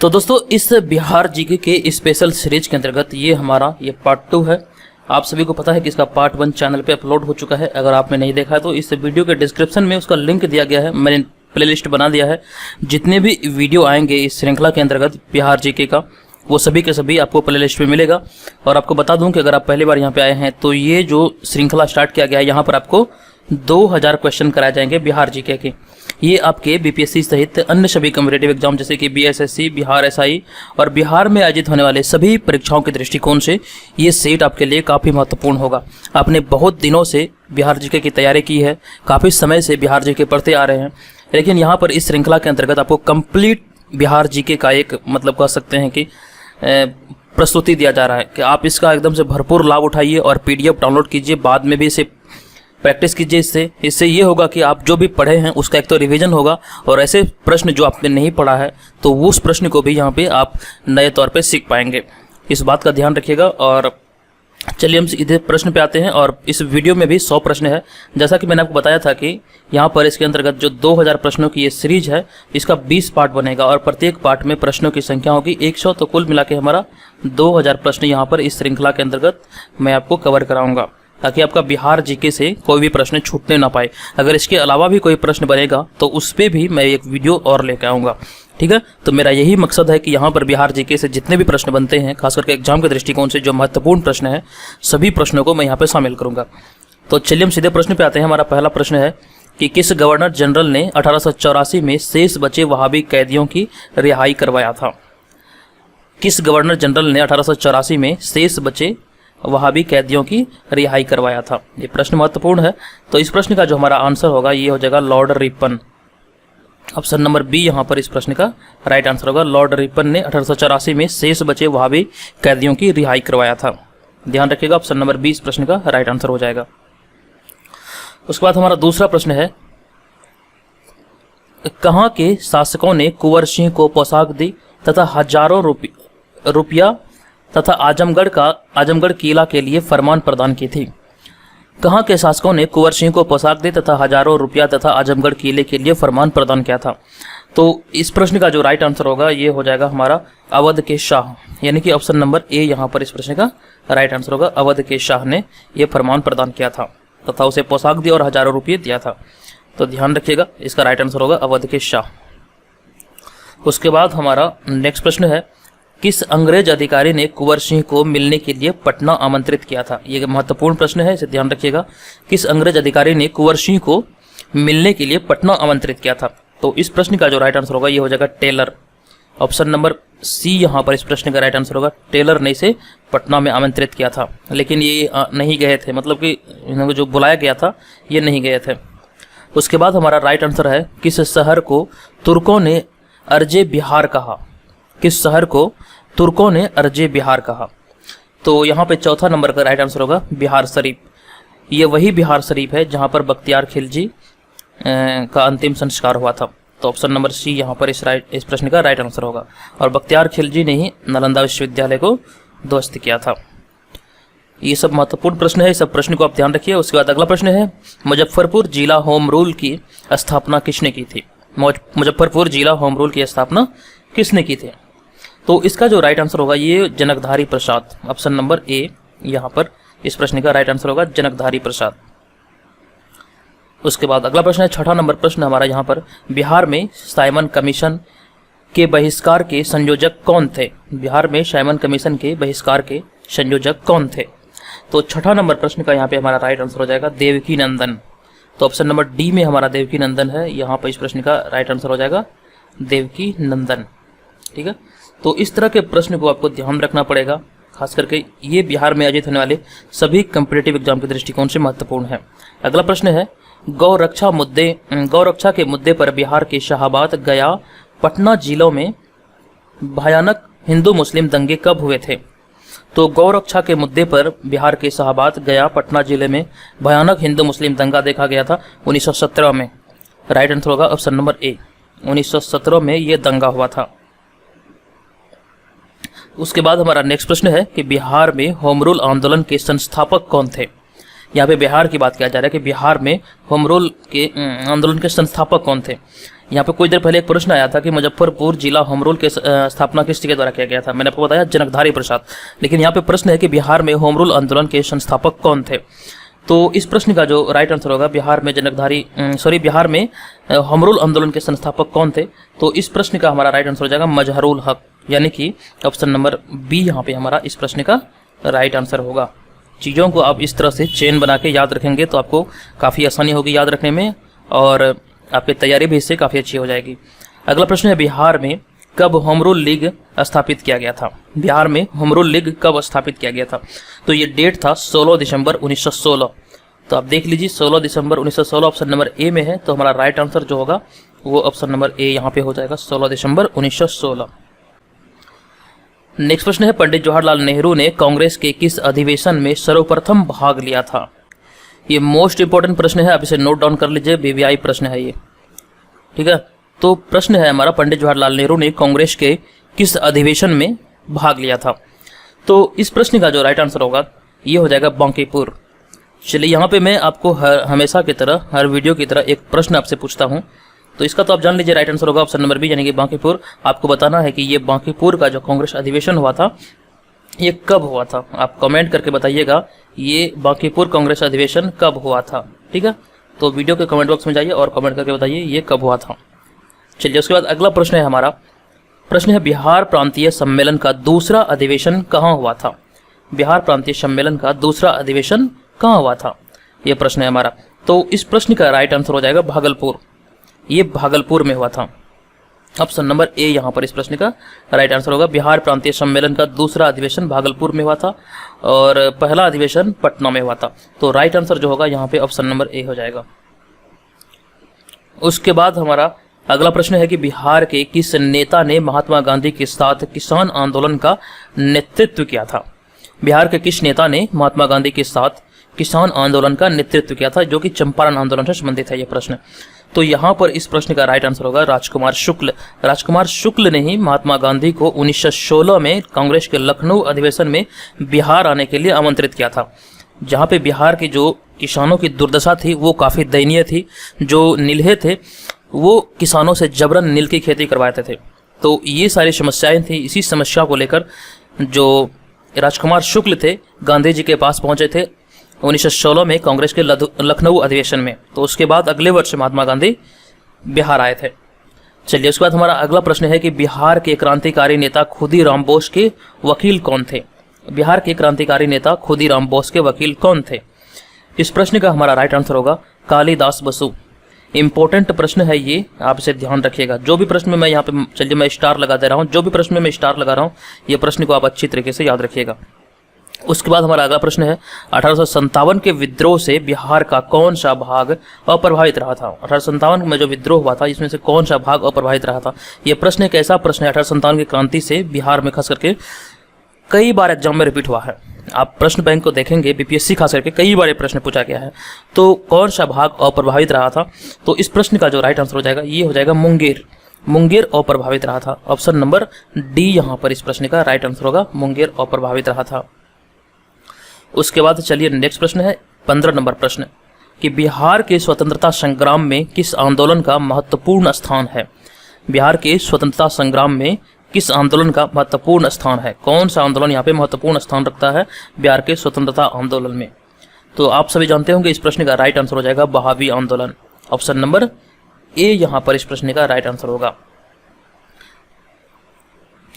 तो दोस्तों इस बिहार जीके के स्पेशल सीरीज के अंतर्गत ये पार्ट 2 है। आप सभी को पता है कि इसका पार्ट 1 चैनल पे अपलोड हो चुका है। अगर आपने नहीं देखा है तो इस वीडियो के डिस्क्रिप्शन में उसका लिंक दिया गया है। मैंने प्लेलिस्ट बना दिया है। जितने भी वीडियो आएंगे इस श्रृंखला के अंतर्गत बिहार जीके का, वो सभी के सभी आपको प्लेलिस्ट में मिलेगा। और आपको बता दूं कि अगर आप पहली बार यहाँ पे आए हैं तो ये जो श्रृंखला स्टार्ट किया गया है, यहाँ पर आपको 2000 क्वेश्चन कराए जाएंगे बिहार जीके के। ये आपके बीपीएससी सहित अन्य सभी कॉम्पिटिटिव एग्जाम जैसे कि बीएसएससी, बिहार एसआई और बिहार में आयोजित होने वाले सभी परीक्षाओं के दृष्टिकोण से ये सेट आपके लिए काफ़ी महत्वपूर्ण होगा। आपने बहुत दिनों से बिहार जीके की तैयारी की है, काफ़ी समय से बिहार जीके पढ़ते आ रहे हैं, लेकिन यहाँ पर इस श्रृंखला के अंतर्गत आपको कंप्लीट बिहार जीके का एक मतलब कह सकते हैं कि प्रस्तुति दिया जा रहा है कि आप इसका एकदम से भरपूर लाभ उठाइए और पीडीएफ डाउनलोड कीजिए, बाद में भी इसे प्रैक्टिस कीजिए। इससे ये होगा कि आप जो भी पढ़े हैं उसका एक तो रिवीजन होगा, और ऐसे प्रश्न जो आपने नहीं पढ़ा है तो उस प्रश्न को भी यहाँ पे आप नए तौर पे सीख पाएंगे। इस बात का ध्यान रखिएगा। और चलिए हम सीधे प्रश्न पे आते हैं। और इस वीडियो में भी 100 प्रश्न है। जैसा कि मैंने आपको बताया था कि यहाँ पर इसके अंतर्गत जो 2000 प्रश्नों की ये सीरीज है, इसका 20 पार्ट बनेगा और प्रत्येक पार्ट में प्रश्नों की संख्या होगी 100। तो कुल मिला के हमारा 2000 प्रश्न यहाँ पर इस श्रृंखला के अंतर्गत मैं आपको कवर कराऊंगा, ताकि आपका बिहार जीके से कोई भी प्रश्न छूटने ना पाए। अगर इसके अलावा भी कोई प्रश्न बनेगा तो उस पर भी मैं एक वीडियो और लेकर आऊँगा, ठीक है। तो मेरा यही मकसद है कि यहाँ पर बिहार जीके से जितने भी प्रश्न बनते हैं, खास करके एग्जाम के दृष्टिकोण से जो महत्वपूर्ण प्रश्न है, सभी प्रश्नों को मैं यहाँ पर शामिल करूँगा। तो चलिए हम सीधे प्रश्न पे आते हैं। हमारा पहला प्रश्न है कि किस गवर्नर जनरल ने 1884 में शेष बचे वहाबी कैदियों की रिहाई करवाया था? किस गवर्नर जनरल ने 1884 में शेष बचे वहाबी कैदियों की रिहाई करवाया था? ये प्रश्न महत्वपूर्ण है। तो इस प्रश्न का जो हमारा आंसर होगा ये हो जाएगा Lord Ripon. Option number B यहाँ पर इस प्रश्न का राइट आंसर होगा। लॉर्ड रिपन ने 1884 में शेष बचे वहाबी कैदियों की रिहाई करवाया था। ध्यान रखिएगा, ऑप्शन नंबर बी इस प्रश्न का राइट आंसर हो जाएगा। उसके बाद हमारा दूसरा प्रश्न है, कहाँ के शासकों ने कुंवर सिंह को पोशाक दी तथा हजारों रुपया तथा आजमगढ़ किला के लिए फरमान प्रदान की थी? कहाँ के शासकों ने कुंवर सिंह को पोशाक दी तथा हजारों रुपया तथा आजमगढ़ किले के लिए फरमान प्रदान किया था? तो इस प्रश्न का जो राइट आंसर होगा ये हो जाएगा हमारा अवध के शाह, यानी कि ऑप्शन नंबर ए यहाँ पर इस प्रश्न का राइट आंसर होगा। अवध के शाह ने यह फरमान प्रदान किया था तथा उसे पोशाक दी और हजारों रुपये दिया था। तो ध्यान रखिएगा, इसका राइट आंसर होगा अवध के शाह। उसके बाद हमारा नेक्स्ट प्रश्न है, किस अंग्रेज अधिकारी ने कुंवर सिंह को मिलने के लिए पटना आमंत्रित किया था? ये महत्वपूर्ण प्रश्न है, इसे ध्यान रखिएगा। किस अंग्रेज अधिकारी ने कुंवर सिंह को मिलने के लिए पटना आमंत्रित किया था? तो इस प्रश्न का जो राइट आंसर होगा ये हो जाएगा टेलर। ऑप्शन नंबर सी यहाँ पर इस प्रश्न का राइट आंसर होगा। टेलर ने इसे पटना में आमंत्रित किया था, लेकिन ये नहीं गए थे, मतलब कि इन्हें जो बुलाया गया था ये नहीं गए थे। उसके बाद हमारा राइट आंसर है, किस शहर को तुर्कों ने अर्जे बिहार कहा? किस शहर को तुर्कों ने अर्जे बिहार कहा? तो यहाँ पे चौथा नंबर का राइट आंसर होगा बिहार शरीफ। ये वही बिहार शरीफ है जहाँ पर बख्तियार खिलजी का अंतिम संस्कार हुआ था। तो ऑप्शन नंबर सी यहाँ पर इस प्रश्न का राइट आंसर होगा। और बख्तियार खिलजी ने ही नालंदा विश्वविद्यालय को ध्वस्त किया था। ये सब महत्वपूर्ण प्रश्न है, इस सब प्रश्न को आप ध्यान रखिए। उसके बाद अगला प्रश्न है, मुजफ्फरपुर जिला होम रूल की स्थापना किसने की थी? मुजफ्फरपुर जिला होम रूल की स्थापना किसने की थी? तो इसका जो राइट आंसर होगा ये जनकधारी प्रसाद। ऑप्शन नंबर ए यहाँ पर इस प्रश्न का राइट आंसर होगा जनकधारी प्रसाद। उसके बाद अगला प्रश्न है, छठा नंबर प्रश्न हमारा यहाँ पर, बिहार में साइमन कमीशन के बहिष्कार के संयोजक कौन थे? बिहार में साइमन कमीशन के बहिष्कार के संयोजक कौन थे? तो छठा नंबर प्रश्न का यहाँ पे हमारा राइट आंसर हो जाएगा देवकी नंदन। तो ऑप्शन नंबर डी में हमारा देवकी नंदन है। यहाँ पर इस प्रश्न का राइट आंसर हो जाएगा देवकी नंदन, ठीक है। तो इस तरह के प्रश्न को आपको ध्यान रखना पड़ेगा, खास करके ये बिहार में आयोजित होने वाले सभी कॉम्पिटिटिव एग्जाम के दृष्टिकोण से महत्वपूर्ण है। अगला प्रश्न है, गौरक्षा के मुद्दे पर बिहार के शाहाबाद, गया, पटना जिलों में भयानक हिंदू मुस्लिम दंगे कब हुए थे? तो गौरक्षा के मुद्दे पर बिहार के शाहाबाद, गया, पटना जिले में भयानक हिंदू मुस्लिम दंगा देखा गया था 1917 में। राइट आंसर होगा ऑप्शन नंबर ए, 1917 में यह दंगा हुआ था। उसके बाद हमारा नेक्स्ट प्रश्न है कि बिहार में होम रूल आंदोलन के संस्थापक कौन थे? यहाँ पे बिहार की बात किया जा रहा है कि बिहार में होम रूल के आंदोलन के संस्थापक कौन थे? यहाँ पे कुछ देर पहले एक प्रश्न आया था कि मुजफ्फरपुर जिला होम रूल के स्थापना किस के द्वारा किया गया था। मैंने आपको बताया जनकधारी प्रसाद। लेकिन यहाँ पे प्रश्न है कि बिहार में होम रूल आंदोलन के संस्थापक कौन थे। तो इस प्रश्न का जो राइट आंसर होगा, बिहार में होम रूल आंदोलन के संस्थापक कौन थे। तो इस प्रश्न का हमारा राइट आंसर हो जाएगा मजहरुल हक, यानी कि ऑप्शन नंबर बी यहाँ पे हमारा इस प्रश्न का राइट आंसर होगा। चीज़ों को आप इस तरह से चेन बना के याद रखेंगे तो आपको काफ़ी आसानी होगी याद रखने में, और आपकी तैयारी भी इससे काफ़ी अच्छी हो जाएगी। अगला प्रश्न है, बिहार में कब होम रूल लीग स्थापित किया गया था। बिहार में होम रूल लीग कब स्थापित किया गया था। तो ये डेट था 16 दिसंबर 1916। तो आप देख लीजिए 16 दिसंबर 1916 ऑप्शन नंबर ए में है। तो हमारा राइट आंसर जो होगा वो ऑप्शन नंबर ए यहाँ पे हो जाएगा, 16 दिसंबर 1916। नेक्स्ट प्रश्न है, पंडित जवाहरलाल नेहरू ने कांग्रेस के किस अधिवेशन में सर्वप्रथम भाग लिया था। ये मोस्ट इंपॉर्टेंट प्रश्न है, आप इसे नोट डाउन कर लीजिए, वीवीआई प्रश्न है ये, ठीक है। तो प्रश्न है हमारा, पंडित जवाहरलाल नेहरू ने कांग्रेस के किस अधिवेशन में भाग लिया था। तो इस प्रश्न का जो राइट आंसर होगा ये हो जाएगा बांकीपुर। चलिए यहाँ पे मैं आपको हमेशा की तरह, हर वीडियो की तरह एक प्रश्न आपसे पूछता हूँ, तो इसका तो आप जान लीजिए, राइट आंसर होगा ऑप्शन नंबर बी, यानी कि बांकीपुर। आपको बताना है कि ये बांकीपुर का जो कांग्रेस अधिवेशन हुआ था ये कब हुआ था। आप कमेंट करके बताइएगा ये बांकीपुर कांग्रेस अधिवेशन कब हुआ था, ठीक है। तो वीडियो के कमेंट बॉक्स में जाइए और कमेंट करके बताइए ये कब हुआ था। चलिए उसके बाद अगला प्रश्न है हमारा, प्रश्न है, बिहार प्रांतीय सम्मेलन का दूसरा अधिवेशन कहाँ हुआ था। बिहार प्रांतीय सम्मेलन का दूसरा अधिवेशन कहाँ हुआ था, ये प्रश्न है हमारा। तो इस प्रश्न का राइट आंसर हो जाएगा भागलपुर। ये भागलपुर में हुआ था, ऑप्शन नंबर ए यहाँ पर इस प्रश्न का राइट आंसर होगा। बिहार प्रांतीय सम्मेलन का दूसरा अधिवेशन भागलपुर में हुआ था और पहला अधिवेशन पटना में हुआ था। तो राइट आंसर जो होगा यहाँ पे ऑप्शन नंबर ए हो जाएगा। उसके बाद हमारा अगला प्रश्न है कि बिहार के किस नेता ने महात्मा गांधी के साथ किसान आंदोलन का नेतृत्व किया था। बिहार के किस नेता ने महात्मा गांधी के साथ किसान आंदोलन का नेतृत्व किया था, जो कि चंपारण आंदोलन से संबंधित है ये प्रश्न। तो यहाँ पर इस प्रश्न का राइट आंसर होगा राजकुमार शुक्ल। राजकुमार शुक्ल ने ही महात्मा गांधी को 1916 में कांग्रेस के लखनऊ अधिवेशन में बिहार आने के लिए आमंत्रित किया था, जहाँ पे बिहार के जो किसानों की दुर्दशा थी वो काफ़ी दयनीय थी। जो नील्हे थे वो किसानों से जबरन नील की खेती करवाते थे। तो ये सारी समस्याएं थी। इसी समस्या को लेकर जो राजकुमार शुक्ल थे गांधी जी के पास पहुंचे थे 1916 में कांग्रेस के लखनऊ अधिवेशन में। तो उसके बाद अगले वर्ष महात्मा गांधी बिहार आए थे। चलिए उसके बाद हमारा अगला प्रश्न है कि बिहार के क्रांतिकारी नेता खुदीराम बोस के वकील कौन थे। बिहार के क्रांतिकारी नेता खुदीराम बोस के वकील कौन थे। इस प्रश्न का हमारा राइट आंसर होगा कालिदास बसु। इंपॉर्टेंट प्रश्न है ये, आप इसे ध्यान रखिएगा। जो भी प्रश्न में मैं यहाँ पे, चलिए मैं स्टार लगा दे रहा हूँ, जो भी प्रश्न में मैं स्टार लगा रहा हूँ ये प्रश्न को आप अच्छी तरीके से याद रखिएगा। उसके बाद हमारा अगला प्रश्न है 1857 के विद्रोह से बिहार का कौन सा भाग अप्रभावित रहा था। 1857 में जो विद्रोह हुआ था इसमें से कौन सा भाग अप्रभावित रहा था। यह प्रश्न एक ऐसा प्रश्न है 1857 की क्रांति से बिहार में खास करके कई बार एग्जाम में रिपीट हुआ है। आप प्रश्न बैंक को देखेंगे, बीपीएससी खास करके कई बार प्रश्न पूछा गया है। तो कौन सा भाग अप्रभावित रहा था। तो इस प्रश्न का जो राइट आंसर हो जाएगा ये हो जाएगा मुंगेर। मुंगेर अप्रभावित रहा था। ऑप्शन नंबर डी यहाँ पर इस प्रश्न का राइट आंसर होगा, मुंगेर अप्रभावित रहा था। उसके बाद चलिए नेक्स्ट प्रश्न है 15 नंबर प्रश्न कि बिहार के स्वतंत्रता संग्राम में किस आंदोलन का महत्वपूर्ण स्थान है। बिहार के स्वतंत्रता संग्राम में किस आंदोलन का महत्वपूर्ण स्थान है। कौन सा आंदोलन यहाँ पे महत्वपूर्ण स्थान रखता है बिहार के स्वतंत्रता आंदोलन में। तो आप सभी जानते होंगे इस प्रश्न का राइट आंसर हो जाएगा बहावी आंदोलन। ऑप्शन नंबर ए यहाँ पर इस प्रश्न का राइट आंसर होगा।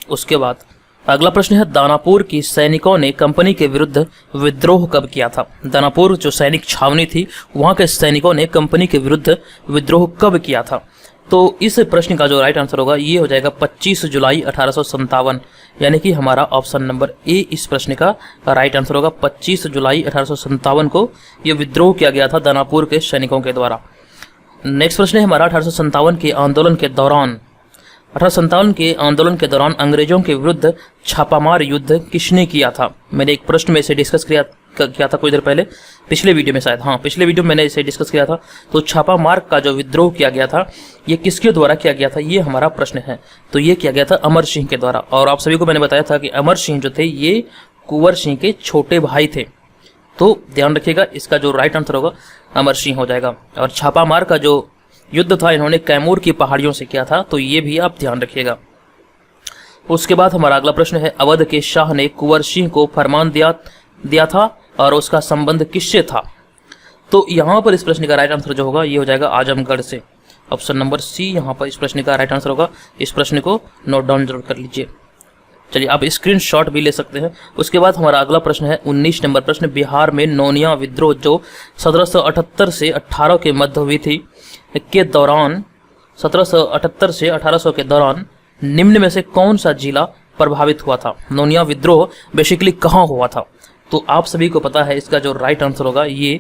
उसके बाद अगला प्रश्न है दानापुर की सैनिकों ने कंपनी के विरुद्ध विद्रोह कब किया था। दानापुर जो सैनिक छावनी थी वहां के सैनिकों ने कंपनी के विरुद्ध विद्रोह कब किया था। तो इस प्रश्न का जो राइट आंसर होगा ये हो जाएगा 25 जुलाई 1857, यानी कि हमारा ऑप्शन नंबर ए इस प्रश्न का राइट आंसर होगा। 25 जुलाई 1857 को ये विद्रोह किया गया था दानापुर के सैनिकों के द्वारा। नेक्स्ट प्रश्न है हमारा 1857 के आंदोलन के दौरान 1857 के आंदोलन के दौरान अंग्रेजों के विरुद्ध छापामार युद्ध किसने किया था। मैंने एक प्रश्न में इसे डिस्कस किया था कुछ देर पहले, पिछले वीडियो में शायद, हाँ पिछले वीडियो में मैंने इसे डिस्कस किया था। तो छापामार का जो विद्रोह किया गया था ये किसके द्वारा किया गया था, ये हमारा प्रश्न है। तो ये किया गया था अमर सिंह के द्वारा। और आप सभी को मैंने बताया था कि अमर सिंह जो थे ये कुंवर सिंह के छोटे भाई थे। तो ध्यान रखिएगा इसका जो राइट आंसर होगा अमर सिंह हो जाएगा। और छापामार का जो युद्ध था इन्होंने कैमूर की पहाड़ियों से किया था, तो ये भी आप ध्यान रखिएगा। उसके बाद हमारा अगला प्रश्न है, अवध के शाह ने कुंवर सिंह को फरमान दिया था और उसका संबंध किससे था? तो यहाँ पर इस प्रश्न का राइट आंसर जो होगा ये हो जाएगा आजमगढ़ से। ऑप्शन नंबर सी यहाँ पर इस प्रश्न का राइट आंसर होगा। इस प्रश्न को नोट डाउन जरूर कर लीजिए। चलिए आप स्क्रीनशॉट भी ले सकते हैं। उसके बाद हमारा अगला प्रश्न है 19 नंबर प्रश्न, बिहार में नोनिया विद्रोह जो 1778 से 18 के मध्य हुई थी के दौरान 1778 से 1800 के दौरान निम्न में से कौन सा जिला प्रभावित हुआ था? नोनिया विद्रोह बेसिकली कहाँ हुआ था? तो आप सभी को पता है इसका जो राइट आंसर होगा ये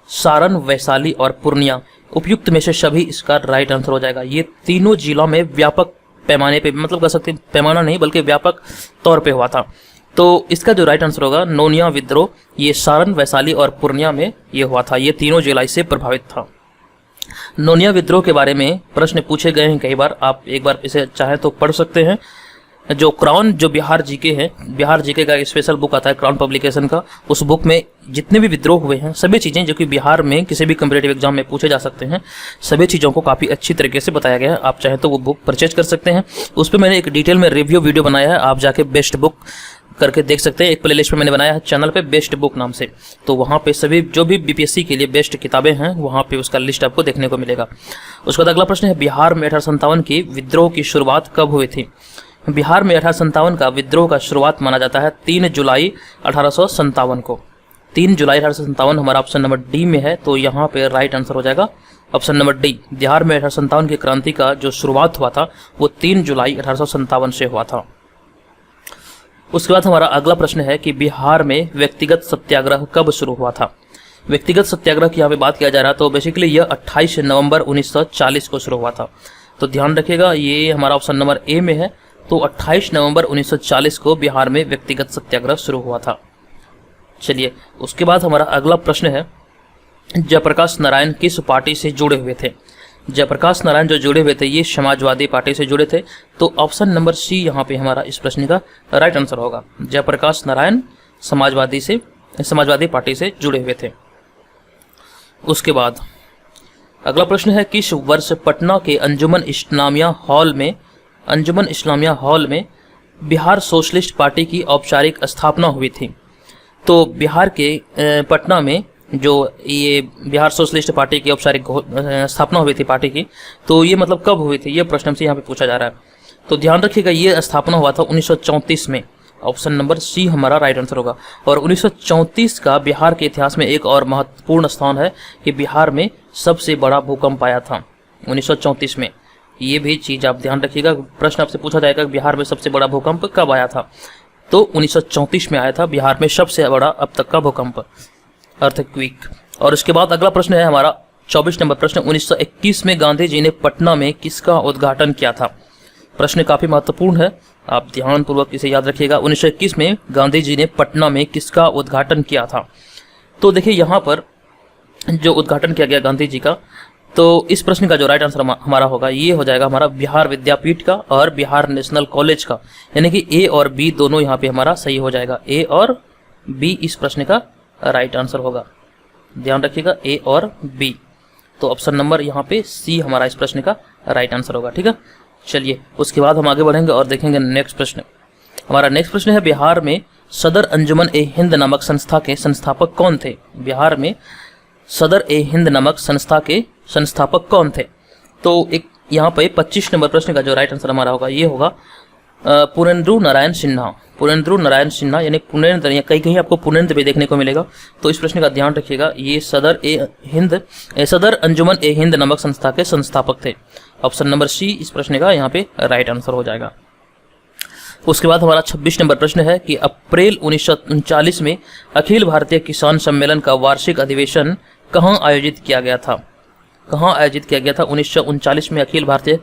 सारण, वैशाली और पूर्णिया। उपयुक्त में से सभी इसका राइट आंसर हो जाएगा। ये तीनों जिलों में व्यापक पैमाने पे, मतलब कह सकते हैं पैमाना नहीं बल्कि व्यापक तौर पे हुआ था। तो इसका जो राइट आंसर होगा नोनिया विद्रोह ये सारण, वैशाली और पूर्णिया में ये हुआ था। ये तीनों जिला इससे प्रभावित था। नोनिया विद्रोह के बारे में प्रश्न पूछे गए हैं कई बार, आप एक बार इसे चाहे तो पढ़ सकते हैं। जो क्राउन जो बिहार जीके है, बिहार जीके का एक स्पेशल बुक आता है क्राउन पब्लिकेशन का, उस बुक में जितने भी विद्रोह हुए हैं सभी चीज़ें जो कि बिहार में किसी भी कम्पिटेटिव एग्जाम में पूछे जा सकते हैं, सभी चीज़ों को काफ़ी अच्छी तरीके से बताया गया है। आप चाहें तो वो बुक परचेज कर सकते हैं। उस पर मैंने एक डिटेल में रिव्यू वीडियो बनाया है, आप जाके बेस्ट बुक करके देख सकते हैं। एक प्लेलिस्ट में मैंने बनाया है चैनल पे बेस्ट बुक नाम से, तो वहाँ पे सभी जो भी बीपीएससी के लिए बेस्ट किताबें हैं वहाँ पे उसका लिस्ट आपको देखने को मिलेगा। उसके बाद अगला प्रश्न है, बिहार में 1857 की विद्रोह की शुरुआत कब हुई थी? बिहार में 1857 का विद्रोह का शुरुआत माना जाता है 3 जुलाई 1857 को। 3 जुलाई 1857 हमारा ऑप्शन नंबर डी में है, तो यहाँ पे राइट आंसर हो जाएगा ऑप्शन नंबर डी। बिहार में 1857 की क्रांति का जो शुरुआत हुआ था वो 3 जुलाई 1857 से हुआ था। उसके बाद हमारा अगला प्रश्न है कि बिहार में व्यक्तिगत सत्याग्रह कब शुरू हुआ था? व्यक्तिगत सत्याग्रह की यहाँ पे बात किया जा रहा है, तो बेसिकली यह 28 नवंबर 1940 को शुरू हुआ था। तो ध्यान रखिएगा ये हमारा ऑप्शन नंबर ए में है, तो 28 नवंबर 1940 को बिहार में व्यक्तिगत सत्याग्रह शुरू हुआ था। चलिए उसके बाद हमारा अगला प्रश्न है, जयप्रकाश नारायण किस पार्टी से जुड़े हुए थे? जयप्रकाश नारायण जो जुड़े हुए थे ये समाजवादी पार्टी से जुड़े थे, तो ऑप्शन नंबर सी यहाँ पे हमारा इस प्रश्न का राइट आंसर होगा। जयप्रकाश नारायण समाजवादी पार्टी से जुड़े हुए थे। उसके बाद अगला प्रश्न है, किस वर्ष पटना के अंजुमन इस्लामिया हॉल में बिहार सोशलिस्ट पार्टी की औपचारिक स्थापना हुई थी? तो बिहार के पटना में जो ये बिहार सोशलिस्ट पार्टी की औपचारिक स्थापना हुई थी पार्टी की, तो ये मतलब कब हुई थी, ये प्रश्न हमसे यहाँ पे पूछा जा रहा है। तो ध्यान रखिएगा ये स्थापना हुआ था 1934 में। ऑप्शन नंबर सी हमारा राइट आंसर होगा। और 1934 का बिहार के इतिहास में एक और महत्वपूर्ण स्थान है कि बिहार में सबसे बड़ा भूकंप आया था 1934 में। ये भी चीज़ आप ध्यान रखिएगा, प्रश्न आपसे पूछा जाएगा बिहार में सबसे बड़ा भूकंप कब आया था, तो 1934 में आया था बिहार में सबसे बड़ा अब तक का भूकंप, अर्थक्वेक। और उसके बाद अगला प्रश्न है हमारा 24 नंबर प्रश्न, 1921 में गांधी जी ने पटना में किसका उद्घाटन किया था? प्रश्न काफ़ी महत्वपूर्ण है, आप ध्यानपूर्वक इसे याद रखिएगा। 1921 में गांधी जी ने पटना में किसका उद्घाटन किया था? तो देखिए यहाँ पर जो उद्घाटन किया गया गांधी जी का, तो इस प्रश्न का जो राइट आंसर हमारा होगा ये हो जाएगा हमारा बिहार विद्यापीठ का और बिहार नेशनल कॉलेज का, यानी कि ए और बी दोनों यहाँ पे हमारा सही हो जाएगा। ए और बी इस प्रश्न का राइट आंसर होगा, ध्यान रखिएगा ए और बी। तो ऑप्शन नंबर यहाँ पे सी हमारा इस प्रश्न का राइट आंसर होगा, ठीक है। चलिए उसके बाद हम आगे बढ़ेंगे और देखेंगे नेक्स्ट प्रश्न। हमारा नेक्स्ट प्रश्न है, बिहार में सदर अंजुमन ए हिंद नामक संस्था के संस्थापक कौन थे? बिहार में सदर ए हिंद नामक संस्था के संस्थापक कौन थे? तो एक यहाँ पे 25 नंबर प्रश्न का जो राइट आंसर हमारा होगा ये होगा पुरेंद्र नारायण सिन्हा। पुरेंद्र नारायण सिन्हा यानी पुनेन्द्र, या कहीं कहीं आपको पुनेन्द्र भी देखने को मिलेगा, तो इस प्रश्न का ध्यान रखिएगा। ये सदर अंजुमन ए हिंद नामक संस्था के संस्थापक थे। ऑप्शन नंबर सी इस प्रश्न का यहाँ पे राइट आंसर हो जाएगा। उसके बाद हमारा 26 नंबर प्रश्न है कि अप्रैल 1939 में अखिल भारतीय किसान सम्मेलन का वार्षिक अधिवेशन कहाँ आयोजित किया गया था? कहाँ आयोजित किया गया था 1939 में अखिल भारतीय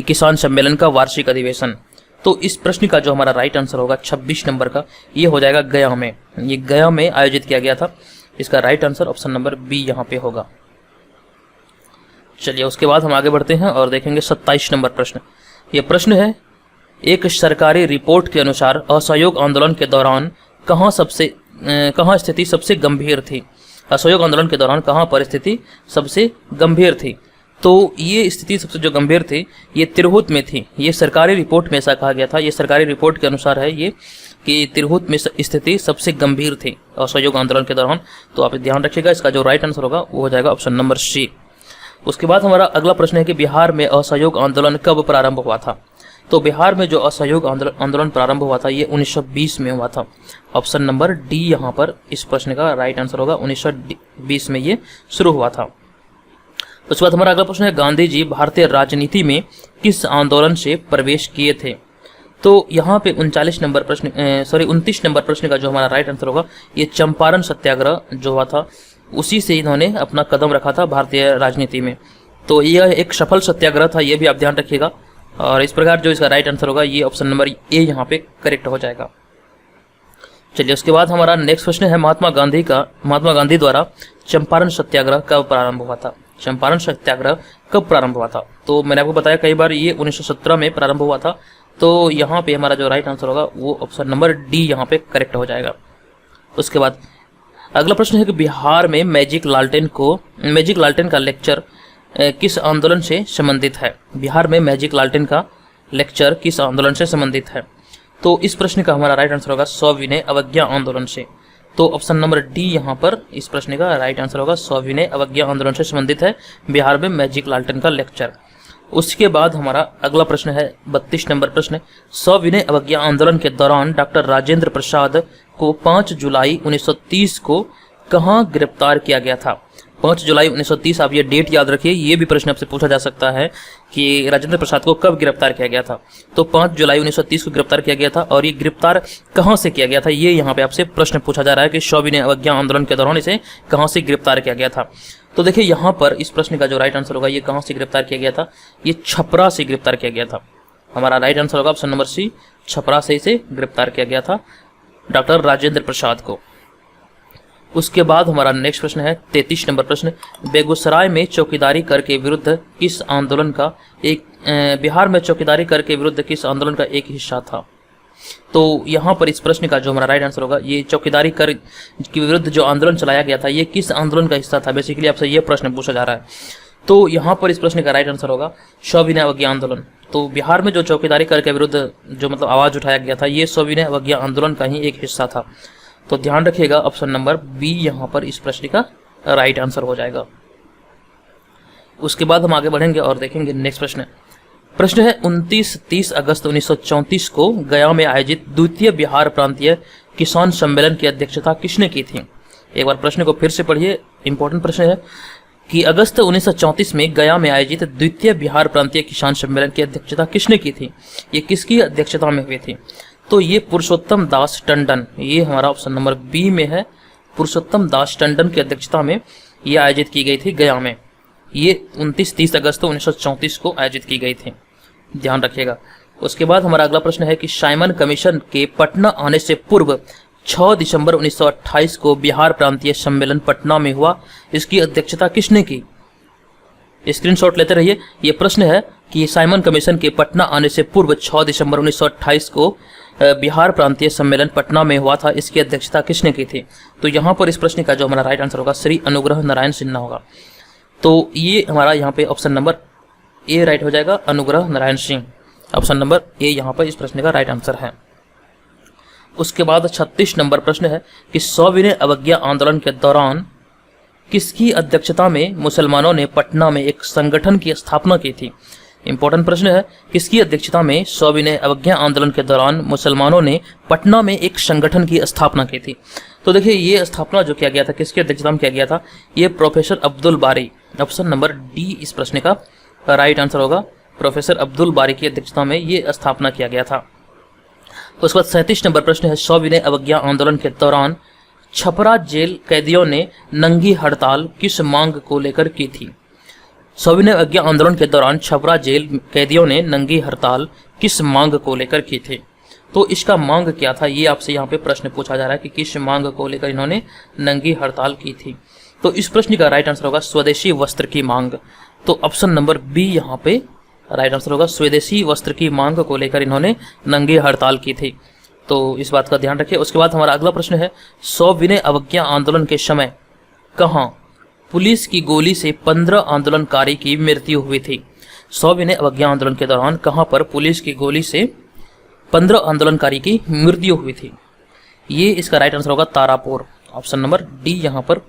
किसान सम्मेलन का वार्षिक अधिवेशन? तो इस प्रश्न का जो हमारा राइट आंसर होगा 26 नंबर का ये हो जाएगा गया में। ये गया में आयोजित किया गया था, इसका right answer option number B यहाँ पे होगा। चलिए उसके बाद हम आगे बढ़ते हैं और देखेंगे 27 नंबर प्रश्न। ये प्रश्न है, एक सरकारी रिपोर्ट के अनुसार असहयोग आंदोलन के दौरान कहाँ स्थिति सबसे गंभीर थी? असहयोग आंदोलन के दौरान कहाँ परिस्थिति सबसे गंभीर थी? तो ये स्थिति सबसे जो गंभीर थी ये तिरहुत में थी। ये सरकारी रिपोर्ट में ऐसा कहा गया था, ये सरकारी रिपोर्ट के अनुसार है ये कि तिरहुत में स्थिति सबसे गंभीर थी असहयोग आंदोलन के दौरान। तो आप ध्यान रखिएगा, इसका जो राइट आंसर होगा वो हो जाएगा ऑप्शन नंबर सी। उसके बाद हमारा अगला प्रश्न है कि बिहार में असहयोग आंदोलन कब प्रारंभ हुआ था। तो बिहार में जो असहयोग आंदोलन प्रारंभ हुआ था ये 1920 में हुआ था। ऑप्शन नंबर डी यहाँ पर इस प्रश्न का राइट आंसर होगा, 1920 में ये शुरू हुआ था। उसके बाद हमारा अगला प्रश्न है गांधी जी भारतीय राजनीति में किस आंदोलन से प्रवेश किए थे। तो यहाँ पे 29 नंबर प्रश्न का जो हमारा राइट आंसर होगा ये चंपारण सत्याग्रह जो हुआ था उसी से इन्होंने अपना कदम रखा था भारतीय राजनीति में। तो यह एक सफल सत्याग्रह था, ये भी आप ध्यान रखिएगा। और इस प्रकार जो इसका राइट आंसर होगा ये ऑप्शन नंबर ए यहाँ पे करेक्ट हो जाएगा। चलिए उसके बाद हमारा नेक्स्ट प्रश्न है महात्मा गांधी द्वारा चंपारण सत्याग्रह कब प्रारंभ हुआ था। चंपारण सत्याग्रह कब प्रारंभ हुआ था। तो मैंने आपको बताया कई बार ये 1917 में प्रारंभ हुआ था। तो यहाँ पे हमारा जो राइट आंसर होगा वो ऑप्शन नंबर डी यहाँ पे करेक्ट हो जाएगा। उसके बाद अगला प्रश्न है कि बिहार में मैजिक लालटेन का लेक्चर किस आंदोलन से संबंधित है। बिहार में मैजिक लालटेन का लेक्चर किस आंदोलन से संबंधित है। तो इस प्रश्न का हमारा राइट आंसर होगा सविनय अवज्ञा आंदोलन से। तो ऑप्शन नंबर डी यहाँ पर इस प्रश्न का राइट आंसर होगा सविनय अवज्ञा आंदोलन से संबंधित है बिहार में मैजिक लालटेन का लेक्चर। उसके बाद हमारा अगला प्रश्न है 32 नंबर प्रश्न, सविनय अवज्ञा आंदोलन के दौरान डॉक्टर राजेंद्र प्रसाद को 5 जुलाई 1930 को कहाँ गिरफ्तार किया गया था। 5 जुलाई 1930 आप ये डेट याद रखिए, ये भी प्रश्न आपसे पूछा जा सकता है कि राजेंद्र प्रसाद को कब गिरफ्तार किया गया था। तो 5 जुलाई 1930 को गिरफ्तार किया गया था और ये गिरफ्तार कहाँ से किया गया था ये यहाँ पे आपसे प्रश्न पूछा जा रहा है कि सविनय अवज्ञा आंदोलन के दौरान इसे कहाँ से गिरफ्तार किया गया था। तो देखिए यहाँ पर इस प्रश्न का जो राइट आंसर होगा ये कहाँ से गिरफ्तार किया गया था, ये छपरा से गिरफ्तार किया गया था। हमारा राइट आंसर होगा ऑप्शन नंबर सी, छपरा से इसे गिरफ्तार किया गया था डॉक्टर राजेंद्र प्रसाद को। उसके बाद हमारा नेक्स्ट प्रश्न है 33 नंबर प्रश्न, बेगूसराय में चौकीदारी कर के विरुद्ध किस आंदोलन का बिहार में चौकीदारी कर के विरुद्ध किस आंदोलन का एक हिस्सा था। तो यहाँ पर इस प्रश्न का जो हमारा राइट आंसर होगा ये चौकीदारी कर के विरुद्ध जो आंदोलन चलाया गया था ये किस आंदोलन का हिस्सा था। बेसिकली आपसे ये प्रश्न पूछा जा रहा है। तो यहाँ पर इस प्रश्न का राइट आंसर होगा सविनय अवज्ञा आंदोलन। तो बिहार में जो चौकीदारी कर के विरुद्ध जो आवाज उठाया गया था ये सविनय अवज्ञा आंदोलन का ही एक हिस्सा था। तो ध्यान रखिएगा ऑप्शन नंबर बी यहाँ पर इस प्रश्न का राइट आंसर हो जाएगा। उसके बाद हम आगे बढ़ेंगे और देखेंगे नेक्स्ट प्रश्न है 29-30 अगस्त 1934 को गया में आयोजित द्वितीय बिहार प्रांतीय किसान सम्मेलन की अध्यक्षता किसने की थी। एक बार प्रश्न को फिर से पढ़िए, इंपॉर्टेंट प्रश्न है कि अगस्त 1934 में गया में आयोजित द्वितीय बिहार प्रांतीय किसान सम्मेलन की अध्यक्षता किसने की थी, ये किसकी अध्यक्षता में हुई थी। तो ये पुरुषोत्तम दास टंडन, ये हमारा ऑप्शन नंबर बी में है, पुरुषोत्तम दास टंडन की अध्यक्षता में ये आयोजित की गई थी गया में। ये 29-30 अगस्त 1934 को आयोजित की गई थी, ध्यान रखिएगा। उसके बाद हमारा अगला प्रश्न है कि साइमन कमीशन के पटना आने से पूर्व 6 दिसंबर 1928 को बिहार प्रांतीय सम्मेलन पटना में हुआ, इसकी अध्यक्षता किसने की। स्क्रीनशॉट लेते रहिए। ये प्रश्न है कि साइमन कमीशन के पटना आने से पूर्व 6 दिसंबर 1928 को बिहार प्रांतीय सम्मेलन पटना में हुआ था, इसकी अध्यक्षता किसने की थी। तो यहाँ पर इस प्रश्न का जो हमारा राइट आंसर होगा श्री अनुग्रह नारायण सिन्हा होगा। तो ये हमारा यहाँ पे ऑप्शन नंबर ए राइट हो जाएगा, Anugrah Narayan Singh. Option number A यहाँ पर इस प्रश्न का राइट आंसर है। उसके बाद 36 नंबर प्रश्न है कि सविनय अवज्ञा आंदोलन के दौरान किसकी अध्यक्षता में मुसलमानों ने पटना में एक संगठन की स्थापना की थी। इंपॉर्टेंट प्रश्न है, किसकी अध्यक्षता में सविनय अवज्ञा आंदोलन के दौरान मुसलमानों ने पटना में एक संगठन की स्थापना की थी। तो देखिए ये स्थापना जो किया गया था किसकी अध्यक्षता में किया गया था, ये प्रोफेसर अब्दुल बारी। ऑप्शन नंबर डी इस प्रश्न का राइट आंसर होगा, प्रोफेसर अब्दुल बारी की अध्यक्षता में ये स्थापना किया गया था। उसके बाद 37 नंबर प्रश्न है, सविनय अवज्ञा आंदोलन के दौरान छपरा जेल कैदियों ने नंगी हड़ताल किस मांग को लेकर की थी। सविनय अवज्ञा आंदोलन के दौरान छपरा जेल कैदियों ने नंगी हड़ताल किस मांग को लेकर की थी। तो इसका मांग क्या था, ये आपसे यहाँ पे प्रश्न पूछा जा रहा है कि किस मांग को लेकर इन्होंने नंगी हड़ताल की थी। तो इस प्रश्न का राइट आंसर होगा स्वदेशी वस्त्र की मांग। तो ऑप्शन नंबर बी यहाँ पे राइट आंसर होगा, स्वदेशी वस्त्र की मांग को लेकर इन्होंने नंगी हड़ताल की थी। तो इस बात का ध्यान रखिए। उसके बाद हमारा अगला प्रश्न है, सविनय अवज्ञा आंदोलन के समय कहाँ पुलिस की गोली से 15 आंदोलनकारी की मृत्यु हुई थी। सविनय अवज्ञा आंदोलन के दौरान कहां पर पुलिस की गोली से 15 आंदोलनकारी की मृत्यु हुई थी? ये इसका राइट आंसर होगा तारापुर। ऑप्शन नंबर डी यहाँ पर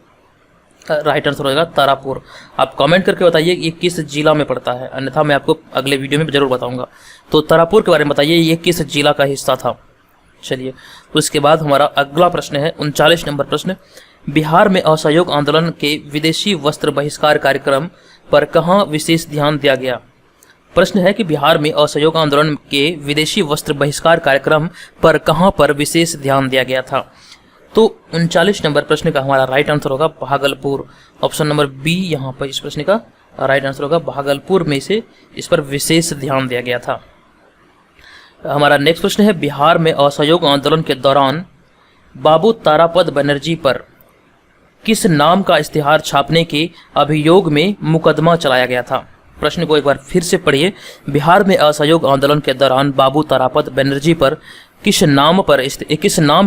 राइट आंसर होगा तारापुर। आप कमेंट करके बताइए ये किस जिला में पड़ता है, अन्यथा मैं आपको अगले वीडियो में जरूर बताऊंगा। तो तारापुर के बारे में बताइए ये किस जिला का हिस्सा था। चलिए, तो इसके बाद हमारा अगला प्रश्न है 39 नंबर प्रश्न। बिहार में असहयोग आंदोलन के विदेशी वस्त्र बहिष्कार कार्यक्रम पर कहाँ विशेष ध्यान दिया गया? प्रश्न है कि बिहार में असहयोग आंदोलन के विदेशी वस्त्र बहिष्कार कार्यक्रम पर कहाँ पर विशेष ध्यान दिया गया था? तो 39 नंबर प्रश्न का हमारा राइट आंसर होगा भागलपुर। ऑप्शन नंबर बी यहाँ पर इस प्रश्न का राइट आंसर होगा भागलपुर में से इस पर विशेष ध्यान दिया गया था। हमारा नेक्स्ट प्रश्न है बिहार में असहयोग आंदोलन के दौरान बाबू तारापद बनर्जी पर किस नाम का इश्तिहार छापने के अभियोग में मुकदमा चलाया गया था? प्रश्न को एक बार फिर से पढ़िए। बिहार में असहयोग आंदोलन के दौरान बाबू तारापद बनर्जी पर किस नाम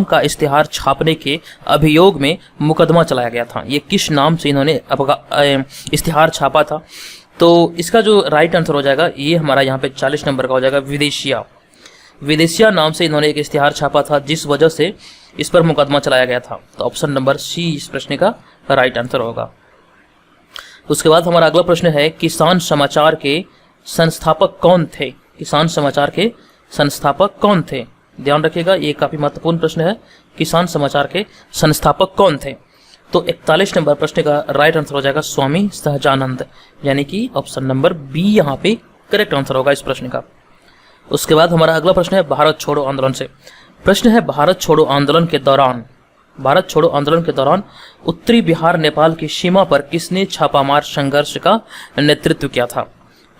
का इश्तिहार छापने के अभियोग में मुकदमा चलाया गया था? ये किस नाम से इन्होंने इश्तिहार छापा था? तो इसका जो राइट आंसर हो जाएगा ये हमारा यहाँ पे 40 नंबर का हो जाएगा विदेशिया नाम से इन्होंने एक इश्तिहार छापा था, जिस वजह से इस पर मुकदमा चलाया गया था। तो ऑप्शन नंबर सी इस प्रश्न का राइट आंसर होगा। उसके बाद हमारा अगला प्रश्न है किसान समाचार के संस्थापक कौन थे? किसान समाचार के संस्थापक कौन थे? ध्यान रखिएगा, ये काफी महत्वपूर्ण प्रश्न है। किसान समाचार के संस्थापक कौन थे? तो 41 नंबर प्रश्न का राइट आंसर हो जाएगा स्वामी सहजानंद, यानी कि ऑप्शन नंबर बी यहाँ पे करेक्ट आंसर होगा इस प्रश्न का। उसके बाद हमारा अगला प्रश्न है भारत छोड़ो आंदोलन से। प्रश्न है भारत छोड़ो आंदोलन के दौरान उत्तरी बिहार नेपाल की सीमा पर किसने छापामार संघर्ष का नेतृत्व किया था?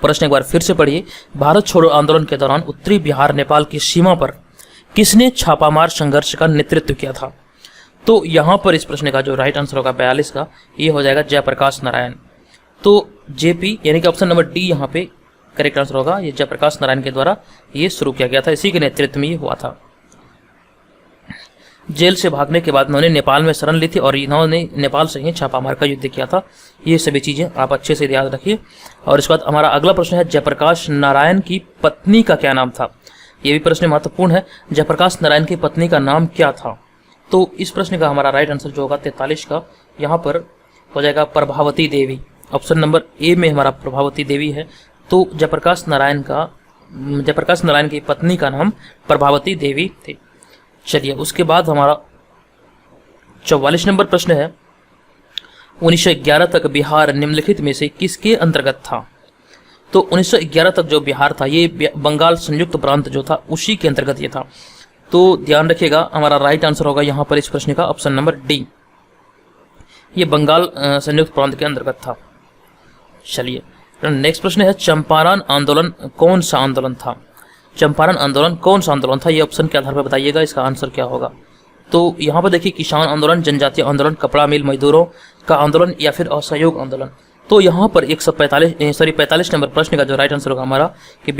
प्रश्न एक बार फिर से पढ़िए। भारत छोड़ो आंदोलन के दौरान उत्तरी बिहार नेपाल की सीमा पर किसने छापामार संघर्ष का नेतृत्व किया था? तो यहाँ पर इस प्रश्न का जो राइट आंसर होगा 42 का ये हो जाएगा जयप्रकाश नारायण। तो जेपी यानी कि ऑप्शन नंबर डी यहाँ पे करेक्ट आंसर होगा। ये जयप्रकाश नारायण के द्वारा ये शुरू किया गया था, इसी के नेतृत्व में ये हुआ था। जेल से भागने के बाद इन्होंने नेपाल में शरण ली थी और इन्होंने नेपाल से ही छापामार का युद्ध किया था। ये सभी चीजें आप अच्छे से याद रखिए। और इसके बाद हमारा अगला प्रश्न है जयप्रकाश नारायण की पत्नी का क्या नाम था? ये भी प्रश्न महत्वपूर्ण है। जयप्रकाश नारायण की पत्नी का नाम क्या था? तो इस प्रश्न का हमारा राइट आंसर जो होगा 43 का यहाँ पर हो जाएगा Prabhavati Devi. Option number A में हमारा प्रभावती देवी है। तो जयप्रकाश नारायण की पत्नी का नाम प्रभावती देवी थी। चलिए, उसके बाद हमारा 44 नंबर प्रश्न है 1911 तक बिहार निम्नलिखित में से किसके अंतर्गत था? तो 1911 तक जो बिहार था ये बंगाल संयुक्त प्रांत जो था उसी के अंतर्गत ये था। तो ध्यान रखिएगा, हमारा राइट आंसर होगा यहाँ पर इस प्रश्न का ऑप्शन नंबर डी, ये बंगाल संयुक्त प्रांत के अंतर्गत था। चलिए, नेक्स्ट प्रश्न है चंपारण आंदोलन कौन सा आंदोलन था? चंपारण आंदोलन कौन सा आंदोलन था? ये ऑप्शन के आधार पर बताइएगा इसका आंसर क्या होगा। तो यहाँ पर देखिए किसान आंदोलन, जनजातीय आंदोलन, कपड़ा मिल मजदूरों का आंदोलन या फिर असहयोग आंदोलन। तो यहाँ पर 45 नंबर प्रश्न का जो राइट आंसर होगा हमारा कि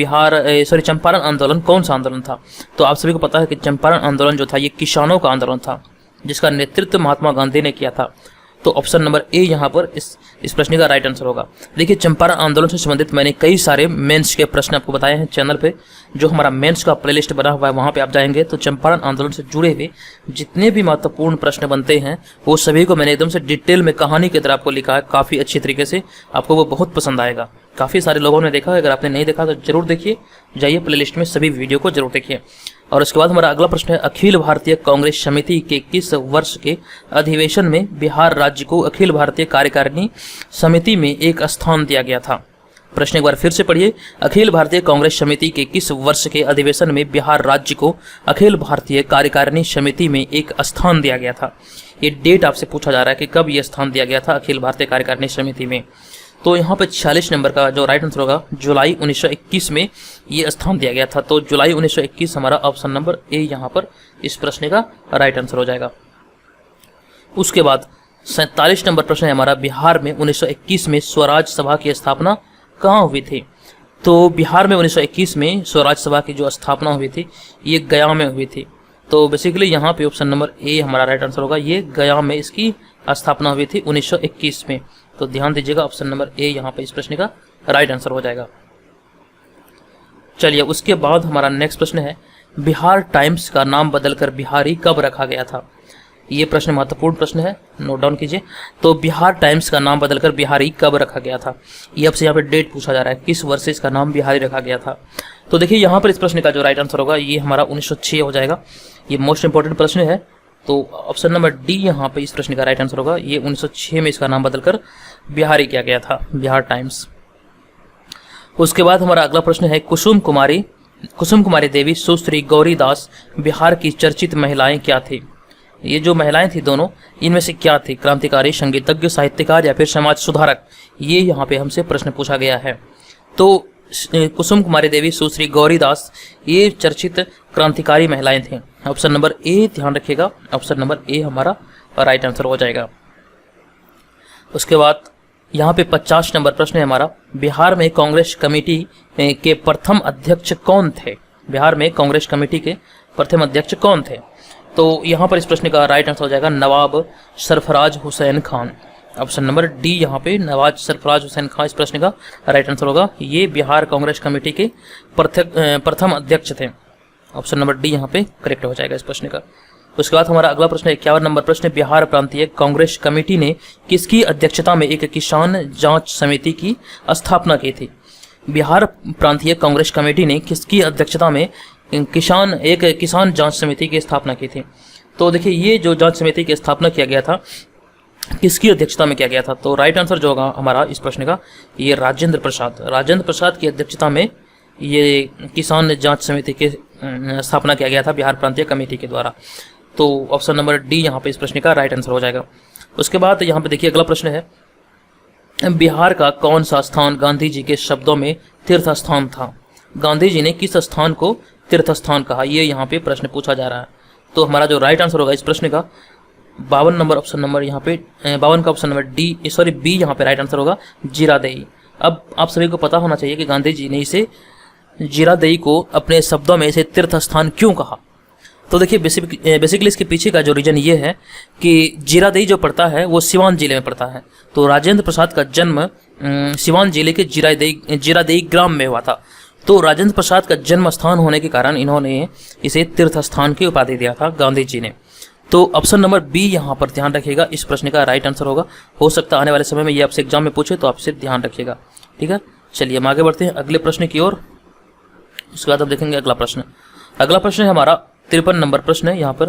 चंपारण आंदोलन कौन सा आंदोलन था? तो आप सभी को पता है कि चंपारण आंदोलन जो था ये किसानों का आंदोलन था, जिसका नेतृत्व महात्मा गांधी ने किया था। तो ऑप्शन नंबर ए यहाँ पर इस प्रश्न का राइट आंसर होगा। देखिए, चंपारण आंदोलन से संबंधित मैंने कई सारे मेंस के प्रश्न आपको बताए हैं चैनल पे। जो हमारा मेंस का प्लेलिस्ट बना हुआ है वहाँ पे आप जाएंगे तो चंपारण आंदोलन से जुड़े हुए जितने भी महत्वपूर्ण प्रश्न बनते हैं वो सभी को मैंने एकदम से डिटेल में कहानी की तरह आपको लिखा है, काफ़ी अच्छी तरीके से। आपको वो बहुत पसंद आएगा। काफ़ी सारे लोगों ने देखा है, अगर आपने नहीं देखा तो जरूर देखिए, जाइए प्लेलिस्ट में सभी वीडियो को जरूर देखिए। और उसके बाद हमारा अगला प्रश्न है अखिल भारतीय कांग्रेस समिति के किस वर्ष के अधिवेशन में बिहार राज्य को अखिल भारतीय कार्यकारिणी समिति में एक स्थान दिया गया था? प्रश्न एक बार फिर से पढ़िए। अखिल भारतीय कांग्रेस समिति के किस वर्ष के अधिवेशन में बिहार राज्य को अखिल भारतीय कार्यकारिणी समिति में एक स्थान दिया गया था? ये डेट आपसे पूछा जा रहा है कि कब यह स्थान दिया गया था अखिल भारतीय कार्यकारिणी समिति में। तो यहाँ पे 46 नंबर का जो राइट आंसर होगा जुलाई 1921 में ये स्थान दिया गया था। तो जुलाई 1921 हमारा ऑप्शन नंबर ए यहाँ पर इस प्रश्न का राइट आंसर हो जाएगा। उसके बाद 47 नंबर प्रश्न है हमारा बिहार में 1921 में स्वराज सभा की स्थापना कहाँ हुई थी? तो बिहार में 1921 में स्वराज सभा की जो स्थापना हुई थी ये गया में हुई थी। तो बेसिकली यहाँ पे ऑप्शन नंबर ए हमारा राइट आंसर होगा, ये गया में इसकी स्थापना हुई थी 1921 में। तो ध्यान दीजिएगा ऑप्शन नंबर ए यहाँ पे इस प्रश्न का राइट आंसर हो जाएगा। चलिए उसके बाद हमारा नेक्स्ट प्रश्न है, बिहार टाइम्स का नाम बदलकर बिहारी कब रखा गया था? ये प्रश्न महत्वपूर्ण प्रश्न है, नोट डाउन कीजिए। तो बिहार टाइम्स का नाम बदलकर बिहारी कब रखा गया था? ये आपसे यहाँ पे डेट पूछा जा रहा है, किस वर्ष इसका नाम बिहारी रखा गया था? तो देखिए यहाँ पर इस प्रश्न का जो राइट आंसर होगा ये हमारा 1906 हो जाएगा। ये मोस्ट इंपॉर्टेंट प्रश्न है, तो ऑप्शन नंबर डी यहाँ पे इस प्रश्न का राइट आंसर होगा। ये 1906 में इसका नाम बदलकर बिहारी किया गया था, बिहार टाइम्स। उसके बाद हमारा अगला प्रश्न है, कुसुम कुमारी देवी सुश्री गौरीदास बिहार की चर्चित महिलाएं क्या थी? ये जो महिलाएं थी दोनों, इनमें से क्या थी? क्रांतिकारी, संगीतज्ञ, साहित्यकार या फिर समाज सुधारक? ये यहाँ पे हमसे प्रश्न पूछा गया है। तो कुसुम कुमारी देवी सुश्री गौरीदास ये चर्चित क्रांतिकारी महिलाएं थी। ऑप्शन नंबर ए ध्यान रखिएगा, ऑप्शन नंबर ए हमारा राइट आंसर हो जाएगा। उसके बाद यहाँ पे 50 नंबर प्रश्न है हमारा, बिहार में कांग्रेस कमेटी के प्रथम अध्यक्ष कौन थे? बिहार में कांग्रेस कमेटी के प्रथम अध्यक्ष कौन थे? तो यहाँ पर इस प्रश्न का राइट आंसर हो जाएगा Nawab Sarfaraz Hussain Khan. Option number D यहाँ पे नवाब सरफराज हुसैन खान इस प्रश्न का राइट आंसर होगा। ये बिहार कांग्रेस कमेटी के प्रथम अध्यक्ष थे। ऑप्शन नंबर डी यहाँ पे करेक्ट हो जाएगा इस प्रश्न का। उसके बाद हमारा अगला प्रश्न 51 नंबर प्रश्न, बिहार प्रांतीय कांग्रेस कमेटी ने किसकी अध्यक्षता में एक किसान जांच समिति की स्थापना की थी? बिहार प्रांतीय कांग्रेस कमेटी ने किसकी अध्यक्षता में एक किसान जांच समिति की स्थापना की थी? तो देखिए ये जो जांच समिति की स्थापना किया गया था, किसकी अध्यक्षता में किया गया था? तो राइट आंसर जो होगा हमारा इस प्रश्न का ये राजेंद्र प्रसाद की अध्यक्षता में ये किसान जांच समिति की स्थापना किया गया था बिहार प्रांतीय कमेटी के द्वारा। तो ऑप्शन नंबर डी यहाँ पे इस प्रश्न का राइट आंसर हो जाएगा। उसके बाद यहाँ पे देखिए अगला प्रश्न है, बिहार का कौन सा स्थान गांधी जी के शब्दों में तीर्थ स्थान था? गांधी जी ने किस स्थान को तीर्थ स्थान कहा? ये यहाँ पे प्रश्न पूछा जा रहा है। तो हमारा जो राइट आंसर होगा इस प्रश्न का 52 नंबर ऑप्शन नंबर यहाँ पे 52 का ऑप्शन नंबर बी यहाँ पे राइट आंसर होगा, जीरादेई। अब आप सभी को पता होना चाहिए कि गांधी जी ने इसे जीरादेई को अपने शब्दों में इसे तीर्थ स्थान क्यों कहा। तो देखिए बेसिकली इसके पीछे का जो रीजन ये है कि जीरादेई जो पड़ता है वो सिवान जिले में पड़ता है। तो राजेंद्र प्रसाद का जन्म सिवान जिले के जीरादेई ग्राम में हुआ था। तो राजेंद्र प्रसाद का जन्म स्थान होने के कारण इन्होंने इसे तीर्थ स्थान की उपाधि दिया था गांधी जी ने। तो ऑप्शन नंबर बी यहाँ पर ध्यान रखिएगा, इस प्रश्न का राइट आंसर होगा। हो सकता है आने वाले समय में ये आपसे एग्जाम में पूछे, तो आपसे ध्यान रखिएगा, ठीक है। चलिए हम आगे बढ़ते हैं अगले प्रश्न की ओर। उसके बाद अब देखेंगे अगला प्रश्न। अगला प्रश्न है हमारा 53 नंबर प्रश्न है यहाँ पर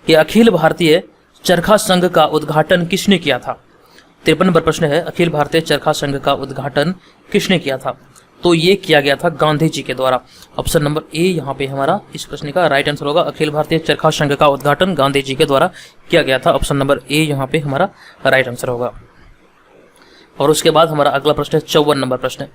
कि अखिल भारतीय चरखा संघ का उद्घाटन किसने किया था? 53 नंबर प्रश्न है, अखिल भारतीय चरखा संघ का उद्घाटन किसने किया था? तो ये किया गया था गांधी जी के द्वारा। ऑप्शन नंबर ए यहाँ पे हमारा इस प्रश्न का राइट आंसर होगा, अखिल भारतीय चरखा संघ का उद्घाटन गांधी जी के द्वारा किया गया था। ऑप्शन नंबर ए यहाँ पे हमारा राइट आंसर होगा। और उसके बाद हमारा अगला प्रश्न है 54 नंबर प्रश्न है,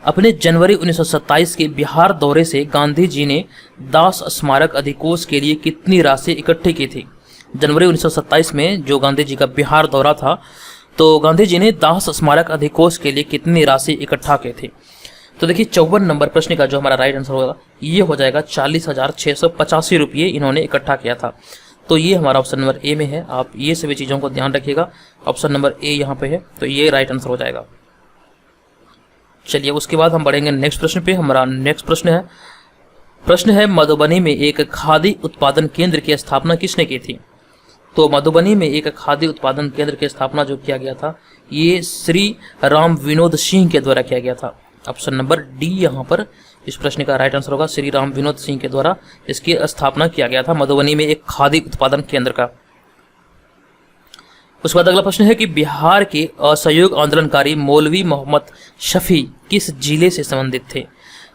अपने जनवरी 1927 के बिहार दौरे से गांधी जी ने दास स्मारक अधिकोष के लिए कितनी राशि इकट्ठी की थी? जनवरी 1927 में जो गांधी जी का बिहार दौरा था, तो गांधी जी ने दास स्मारक अधिकोष के लिए कितनी राशि इकट्ठा की थी? तो देखिए 54 नंबर प्रश्न का जो हमारा राइट आंसर होगा ये हो जाएगा 40,685 रुपये इन्होंने इकट्ठा किया था। तो ये हमारा ऑप्शन नंबर ए में है। आप ये सभी चीज़ों को ध्यान रखिएगा, ऑप्शन नंबर ए यहाँ पे है, तो ये राइट आंसर हो जाएगा। चलिए उसके बाद हम बढ़ेंगे नेक्स्ट प्रश्न पे। हमारा नेक्स्ट प्रश्न है मधुबनी में एक खादी उत्पादन केंद्र की स्थापना किसने की थी? तो मधुबनी में एक खादी उत्पादन केंद्र की स्थापना जो किया गया था ये श्री राम विनोद सिंह के द्वारा किया गया था। ऑप्शन नंबर डी यहाँ पर इस प्रश्न का राइट आंसर होगा, श्री राम विनोद सिंह के द्वारा इसकी स्थापना किया गया था मधुबनी में एक खादी उत्पादन केंद्र का। उसके बाद अगला प्रश्न है कि बिहार के असहयोग आंदोलनकारी मौलवी मोहम्मद शफी किस जिले से संबंधित थे?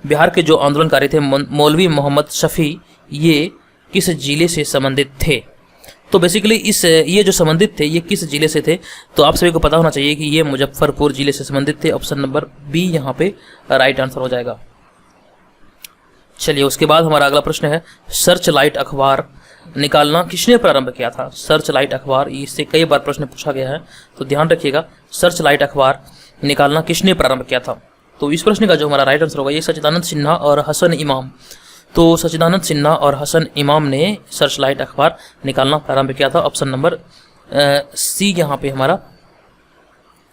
बिहार के जो आंदोलनकारी थे मौलवी मोहम्मद शफी ये किस जिले से संबंधित थे? तो बेसिकली ये जो संबंधित थे ये किस जिले से थे? तो आप सभी को पता होना चाहिए कि ये मुजफ्फरपुर जिले से संबंधित थे। ऑप्शन नंबर बी यहाँ पे राइट आंसर हो जाएगा। चलिए उसके बाद हमारा अगला प्रश्न है सर्च लाइट अखबार निकालना किसने प्रारंभ किया था? सर्च लाइट अखबार, इससे कई बार प्रश्न पूछा गया है, तो ध्यान रखिएगा, सर्च लाइट अखबार निकालना किसने प्रारंभ किया था? तो इस प्रश्न का जो हमारा राइट आंसर होगा ये सच्चिदानंद सिन्हा और हसन इमाम। तो सच्चिदानंद सिन्हा और हसन इमाम ने सर्च लाइट अखबार निकालना प्रारंभ किया था। ऑप्शन नंबर सी यहाँ पे हमारा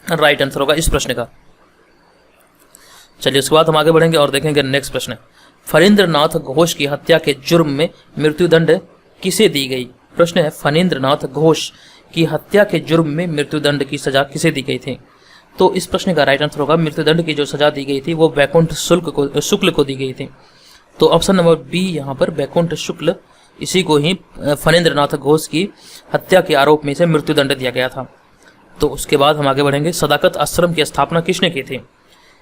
राइट आंसर होगा इस प्रश्न का। चलिए उसके बाद हम आगे बढ़ेंगे और देखेंगे नेक्स्ट प्रश्न। फणींद्रनाथ घोष की हत्या के जुर्म में मृत्युदंड किसे दी गई? प्रश्न है फणींद्रनाथ घोष की हत्या के जुर्म में मृत्युदंड की सजा किसे दी गई थी? तो इस प्रश्न का राइट आंसर होगा मृत्युदंड की जो सजा दी गई थी वो वैकुंठ शुक्ल को दी गई थी। तो ऑप्शन नंबर बी यहाँ पर वैकुंठ शुक्ल, इसी को ही फणींद्रनाथ घोष की हत्या के आरोप में से मृत्युदंड दिया गया था। तो उसके बाद हम आगे बढ़ेंगे। सदाकत आश्रम की स्थापना किसने की थी?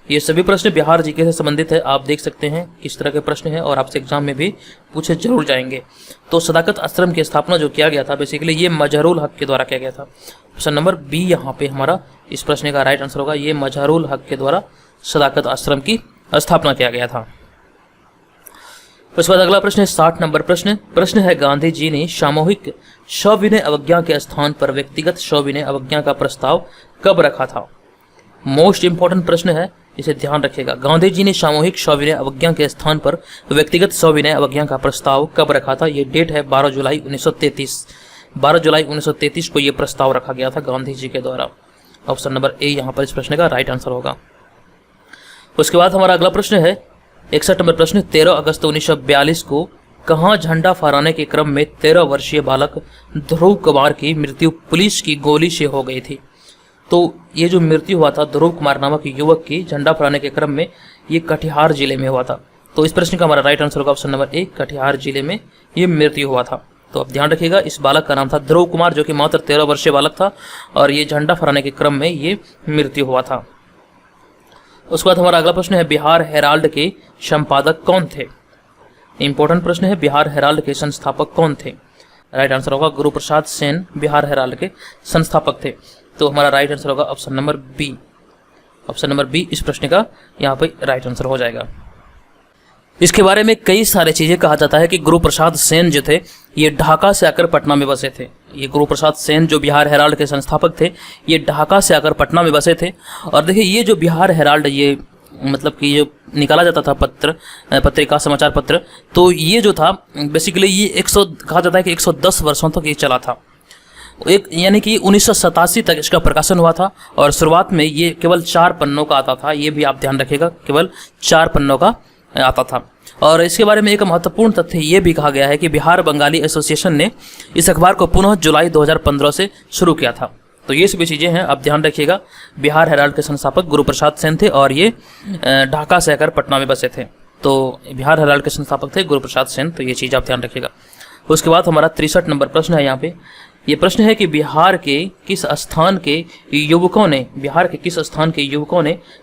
ये सभी प्रश्न बिहार जीके से संबंधित है। आप देख सकते हैं किस तरह के प्रश्न हैं और आपसे एग्जाम में भी पूछे जरूर जाएंगे। तो सदाकत आश्रम की स्थापना जो किया गया था बेसिकली ये मजहरुल हक के द्वारा किया गया था। ऑप्शन नंबर बी यहाँ पे हमारा इस प्रश्न का राइट आंसर होगा। ये मजहरुल हक के द्वारा सदाकत आश्रम की स्थापना किया गया था। उसके बाद अगला प्रश्न है 60 नंबर प्रश्न है गांधी जी ने सामूहिक सविनय अवज्ञा के स्थान पर व्यक्तिगत सविनय अवज्ञा का प्रस्ताव कब रखा था? मोस्ट इंपॉर्टेंट प्रश्न है, इसे ध्यान रखिएगा। गांधी जी ने सामूहिक सविनय अवज्ञा के स्थान पर व्यक्तिगत सविनय अवज्ञा का प्रस्ताव कब रखा था? ये डेट है 12 जुलाई 1933। 12 जुलाई 1933 को यह प्रस्ताव रखा गया था गांधी जी के द्वारा। ऑप्शन नंबर ए यहाँ पर इस प्रश्न का राइट आंसर होगा। उसके बाद हमारा अगला प्रश्न है 61 नंबर प्रश्न। 13 अगस्त 1942 को कहाँ झंडा फहराने के क्रम में 13 वर्षीय बालक ध्रुव कुमार की मृत्यु पुलिस की गोली से हो गई थी? तो ये जो मृत्यु हुआ था ध्रुव कुमार नामक युवक की झंडा फहराने के क्रम में, ये कटिहार जिले में हुआ था। तो इस प्रश्न का हमारा राइट आंसर होगा ऑप्शन नंबर ए, कटिहार जिले में ये मृत्यु हुआ था। तो अब ध्यान रखिएगा इस बालक का नाम था ध्रुव कुमार, जो कि मात्र 13 वर्षीय बालक था और ये झंडा फहराने के क्रम में ये मृत्यु हुआ था। उसके बाद हमारा अगला प्रश्न है बिहार हेराल्ड के संपादक कौन थे? इंपॉर्टेंट प्रश्न है, बिहार हेराल्ड के संस्थापक कौन थे? राइट आंसर होगा गुरु प्रसाद सेन बिहार हेराल्ड के संस्थापक थे। तो हमारा राइट आंसर होगा option number B. Option number B इस प्रश्न का यहाँ पे राइट आंसर हो जाएगा। इसके बारे में कई सारे चीजें कहा जाता है कि गुरु प्रसाद सेन जो थे ये ढाका से आकर पटना में बसे थे। ये गुरु प्रसाद सेन जो बिहार हेराल्ड के संस्थापक थे ये ढाका से आकर पटना में बसे थे। और देखिए ये जो बिहार हेराल्ड ये मतलब कि ये निकाला जाता था पत्रिका समाचार पत्र, तो ये जो था बेसिकली ये कहा जाता है कि 110 वर्षों तक ये चला था। यानी कि 1987 तक इसका प्रकाशन हुआ था और शुरुआत में ये केवल 4 पन्नों का आता था। ये भी आप ध्यान रखिएगा, केवल 4 पन्नों का आता था। और इसके बारे में एक महत्वपूर्ण तथ्य ये भी कहा गया है कि बिहार बंगाली एसोसिएशन ने इस अखबार को पुनः जुलाई 2015 से शुरू किया था। तो ये सभी चीज़ें हैं, आप ध्यान रखिएगा। बिहार हेराल्ड के संस्थापक गुरु प्रसाद सेन थे और ये ढाका से आकर पटना में बसे थे। तो बिहार हेराल्ड के संस्थापक थे गुरु प्रसाद सेन, तो ये चीज़ आप ध्यान रखिएगा। उसके बाद हमारा 63 नंबर प्रश्न है। यहाँ पे ये प्रश्न है कि बिहार के किस स्थान के युवकों ने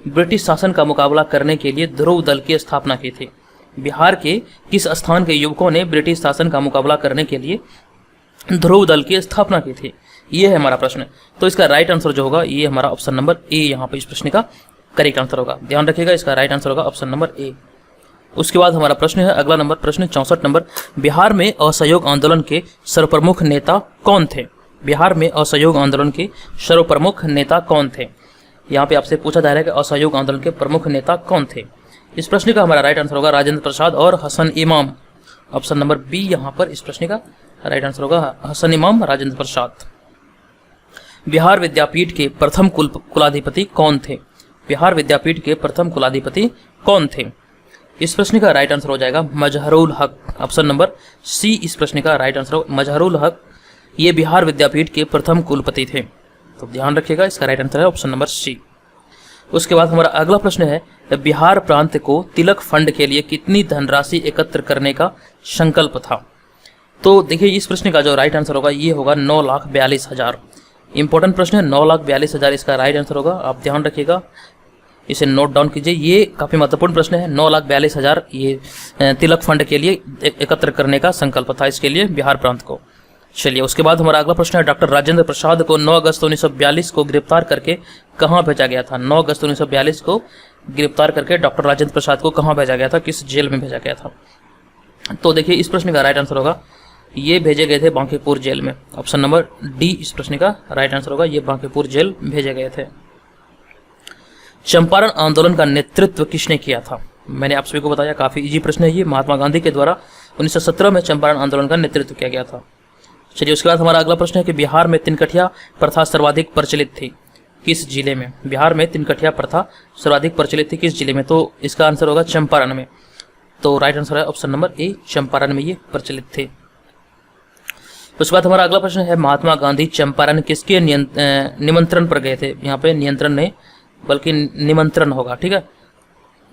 ब्रिटिश शासन का मुकाबला करने के लिए ध्रुव दल की स्थापना की थी? बिहार के किस स्थान के युवकों ने ब्रिटिश शासन का मुकाबला करने के लिए ध्रुव दल की स्थापना की थी? ये है हमारा प्रश्न। तो इसका राइट आंसर जो होगा ये हमारा ऑप्शन नंबर ए यहाँ पे इस प्रश्न का करेक्ट आंसर होगा। ध्यान रखिएगा इसका राइट आंसर होगा ऑप्शन नंबर ए। उसके बाद हमारा प्रश्न है अगला नंबर प्रश्न 64 नंबर। बिहार में असहयोग आंदोलन के सर्वप्रमुख नेता कौन थे? बिहार में असहयोग आंदोलन के सर्वप्रमुख नेता कौन थे? यहाँ पे आपसे पूछा जा रहा है कि असहयोग आंदोलन के प्रमुख नेता कौन थे? इस प्रश्न का हमारा राइट आंसर होगा राजेंद्र प्रसाद और हसन इमाम। ऑप्शन नंबर बी यहाँ पर इस प्रश्न का राइट आंसर होगा हसन इमाम, राजेंद्र प्रसाद। बिहार विद्यापीठ के प्रथम कुलाधिपति कौन थे? बिहार विद्यापीठ के प्रथम कुलाधिपति कौन थे? इस प्रश्न का राइट आंसर हो जाएगा मजहरुल हक। ऑप्शन नंबर सी इस प्रश्न का राइट आंसर होगा मजहरुल हक। ये बिहार विद्यापीठ के प्रथम कुलपति थे। तो ध्यान रखिएगा इसका राइट आंसर है ऑप्शन नंबर सी। उसके बाद हमारा अगला प्रश्न है बिहार प्रांत को तिलक फंड के लिए कितनी धनराशि एकत्र करने का संकल्प था? तो देखिए इस प्रश्न का जो राइट आंसर होगा ये होगा 9,42,000। इंपॉर्टेंट प्रश्न है, 9,42,000 इसका राइट आंसर होगा। आप ध्यान रखिएगा, इसे नोट डाउन कीजिए। ये काफ़ी महत्वपूर्ण प्रश्न है। 9,42,000 ये तिलक फंड के लिए एकत्र करने का संकल्प था इसके लिए बिहार प्रांत को। चलिए उसके बाद हमारा अगला प्रश्न है डॉक्टर राजेंद्र प्रसाद को 9 अगस्त 1942 को गिरफ्तार करके कहाँ भेजा गया था? 9 अगस्त 1942 को गिरफ्तार करके डॉक्टर राजेंद्र प्रसाद को कहाँ भेजा गया था, किस जेल में भेजा गया था? तो देखिए इस प्रश्न का राइट आंसर होगा ये भेजे गए थे बांकीपुर जेल में। ऑप्शन नंबर डी इस प्रश्न का राइट आंसर होगा, ये बांकीपुर जेल भेजे गए थे। चंपारण आंदोलन का नेतृत्व किसने किया था? मैंने आप सभी को बताया, काफी इजी प्रश्न है ये। महात्मा गांधी के द्वारा 1917 में चंपारण आंदोलन का नेतृत्व किया गया था। चलिए उसके बाद हमारा अगला प्रश्न है कि बिहार में तिनकठिया प्रथा सर्वाधिक प्रचलित थी किस जिले में? बिहार में तिनकठिया प्रथा सर्वाधिक प्रचलित थी किस जिले में? तो इसका आंसर होगा चंपारण में। तो राइट आंसर है ऑप्शन नंबर ए, चंपारण में ये प्रचलित थे। उसके बाद हमारा अगला प्रश्न है महात्मा गांधी चंपारण किसके निमंत्रण पर गए थे? यहाँ पे नियंत्रण नहीं बल्कि निमंत्रण होगा, ठीक है।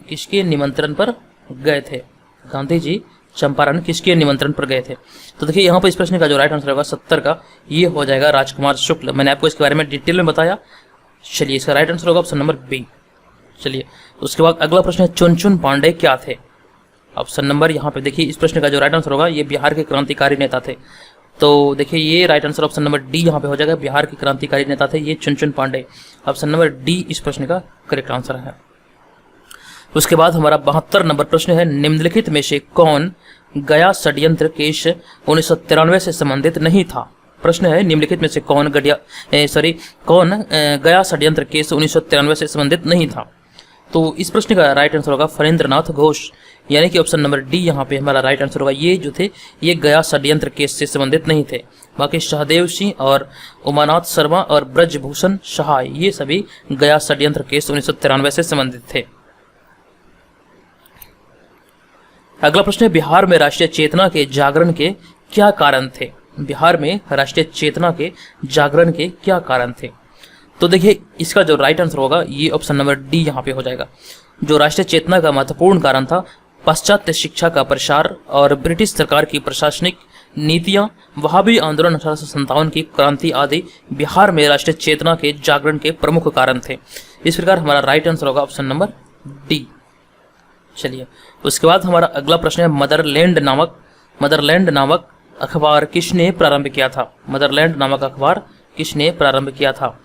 किसके निमंत्रण पर गए थे गांधी जी चंपारण, किसके निमंत्रण पर गए थे? तो देखिए यहाँ पर इस प्रश्न का जो राइट आंसर होगा 70 का ये हो जाएगा राजकुमार शुक्ल। मैंने आपको इसके बारे में डिटेल में बताया। चलिए इसका राइट आंसर होगा ऑप्शन नंबर बी। चलिए उसके बाद अगला प्रश्न है चुनचुन पांडे क्या थे? ऑप्शन नंबर यहाँ पे देखिए इस प्रश्न का जो राइट आंसर होगा ये बिहार के क्रांतिकारी नेता थे। तो देखिए ये right answer option number D यहाँ पे हो जाएगा, बिहार के क्रांतिकारी नेता थे ये Chunchun Pande. Option number D इस प्रश्न का करेक्ट आंसर है। उसके बाद हमारा 72 नंबर प्रश्न है निम्नलिखित में से कौन गया षड्यंत्र केस 1993 से संबंधित नहीं था? प्रश्न है निम्नलिखित में से कौन गया षड्यंत्र केस 1993 से संबंधित नहीं था? तो इस प्रश्न का राइट आंसर होगा फणींद्रनाथ घोष, यानी कि ऑप्शन नंबर डी यहाँ पे हमारा राइट आंसर होगा। ये जो थे ये गया षड्यंत्र केस से संबंधित नहीं थे। बाकी सहदेव सिंह और उमानाथ शर्मा और ब्रजभूषण सहाय ये सभी गया षड्यंत्र केस 1993 से संबंधित थे। अगला प्रश्न है बिहार में राष्ट्रीय चेतना के जागरण के क्या कारण थे? बिहार में राष्ट्रीय चेतना के जागरण के क्या कारण थे? तो देखिए इसका जो राइट आंसर होगा ये ऑप्शन नंबर डी यहाँ पे हो जाएगा। जो राष्ट्रीय चेतना का महत्वपूर्ण कारण था पाश्चात्य शिक्षा का प्रसार और ब्रिटिश सरकार की प्रशासनिक नीतियां, वहाबी आंदोलन 1857 की क्रांति आदि बिहार में राष्ट्रीय चेतना के जागरण के प्रमुख कारण थे। इस प्रकार हमारा राइट आंसर होगा ऑप्शन नंबर डी। चलिए उसके बाद हमारा अगला प्रश्न है मदरलैंड नामक अखबार किसने प्रारंभ किया था? मदरलैंड नामक अखबार किसने प्रारंभ किया था?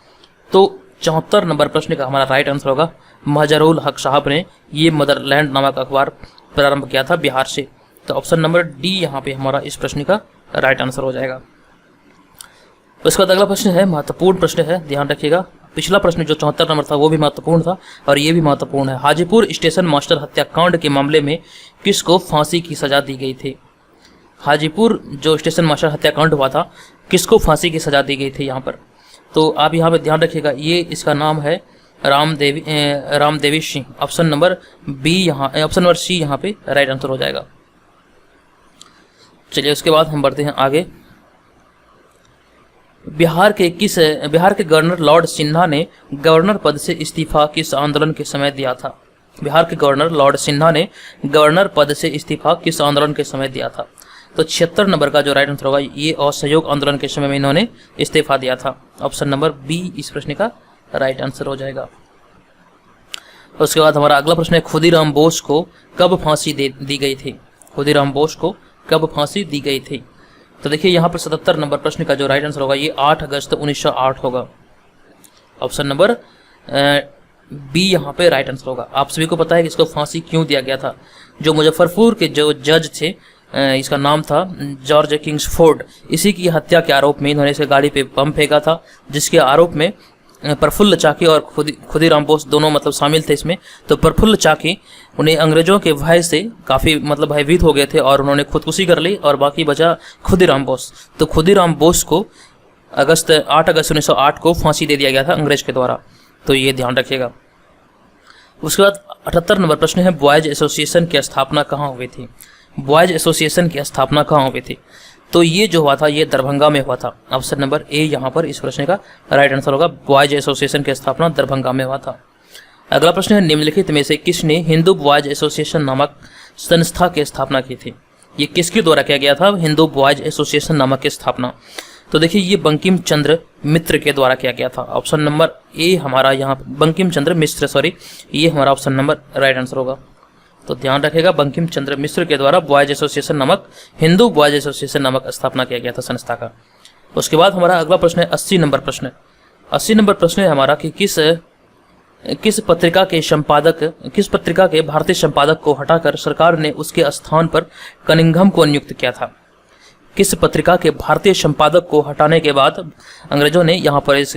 तो 74 नंबर प्रश्न का हमारा राइट आंसर होगा महजरुल हक साहब ने ये मदरलैंड नामक अखबार प्रारंभ किया था बिहार से। तो ऑप्शन नंबर डी यहाँ पे हमारा इस प्रश्न का राइट आंसर हो जाएगा। उसके बाद अगला प्रश्न है महत्वपूर्ण प्रश्न है, ध्यान रखिएगा। पिछला प्रश्न जो 74 नंबर था वो भी महत्वपूर्ण था और ये भी महत्वपूर्ण है। हाजीपुर स्टेशन मास्टर हत्याकांड के मामले में किसको फांसी की सजा दी गई थी? हाजीपुर जो स्टेशन मास्टर हत्याकांड हुआ था किसको फांसी की सजा दी गई थी यहाँ पर? तो आप यहाँ पे ध्यान रखिएगा, ये इसका नाम है Ramdevi Singh. Option number B यहाँ, ऑप्शन नंबर सी यहाँ पे राइट आंसर हो जाएगा। चलिए उसके बाद हम बढ़ते हैं आगे। बिहार के गवर्नर लॉर्ड सिन्हा ने गवर्नर पद से इस्तीफा किस आंदोलन के समय दिया था? बिहार के गवर्नर लॉर्ड सिन्हा ने गवर्नर पद से इस्तीफा किस आंदोलन के समय दिया था? तो 76 नंबर का जो राइट आंसर होगा ये असहयोग आंदोलन के समय में इन्होंने इस्तीफा दिया था। ऑप्शन नंबर बी इस प्रश्न का राइट आंसर हो जाएगा। उसके बाद हमारा अगला प्रश्न है खुदीराम बोस को कब फांसी दी गई थी? खुदीराम बोस को कब फांसी दी गई थी? तो देखिए यहाँ पर 77 नंबर प्रश्न का जो राइट आंसर होगा ये 8 अगस्त 1908 होगा। ऑप्शन नंबर बी यहाँ पे राइट आंसर होगा। आप सभी को पता है कि इसको फांसी क्यों दिया गया था? जो मुजफ्फरपुर के जो जज थे, इसका नाम था जॉर्ज किंग्सफोर्ड, इसी की हत्या के आरोप में इन्होंने इसे गाड़ी पे बम फेंका था, जिसके आरोप में प्रफुल्ल चाकी और खुदीराम बोस दोनों मतलब शामिल थे इसमें। तो प्रफुल्ल चाकी उन्हें अंग्रेजों के भय से काफ़ी मतलब भयभीत हो गए थे और उन्होंने खुदकुशी कर ली और बाकी बचा खुदीराम बोस। तो खुदीराम बोस को 8 अगस्त 1908 को फांसी दे दिया गया था अंग्रेज के द्वारा, तो ये ध्यान रखिएगा। उसके बाद 78 नंबर प्रश्न है बॉयज एसोसिएशन की स्थापना कहाँ हुई थी? बॉयज एसोसिएशन की स्थापना कहाँ हुई थी? तो ये जो हुआ था ये दरभंगा में हुआ था। ऑप्शन नंबर ए यहाँ पर इस प्रश्न का राइट आंसर होगा। बॉयज एसोसिएशन की स्थापना दरभंगा में हुआ था। अगला प्रश्न है निम्नलिखित में से किसने हिंदू बॉयज एसोसिएशन नामक संस्था की स्थापना की थी? ये किसके द्वारा किया गया था हिंदू बॉयज एसोसिएशन नामक की स्थापना? तो देखिए ये बंकिम चंद्र मित्र के द्वारा किया गया था। ऑप्शन नंबर ए हमारा यहाँ बंकिम चंद्र मिश्र ये हमारा ऑप्शन नंबर राइट आंसर होगा। तो ध्यान रखेगा बंकिम चंद्र मिश्र के द्वारा बॉयज एसोसिएशन नामक हिंदू बॉयज एसोसिएशन नामक स्थापना किया गया था संस्था का। उसके बाद हमारा अगला प्रश्न है 80 नंबर प्रश्न। 80 नंबर प्रश्न है हमारा कि किस पत्रिका के भारतीय संपादक को हटाकर सरकार ने उसके स्थान पर कनिंघम को नियुक्त किया था? किस पत्रिका के भारतीय संपादक को हटाने के बाद अंग्रेजों ने यहाँ पर इस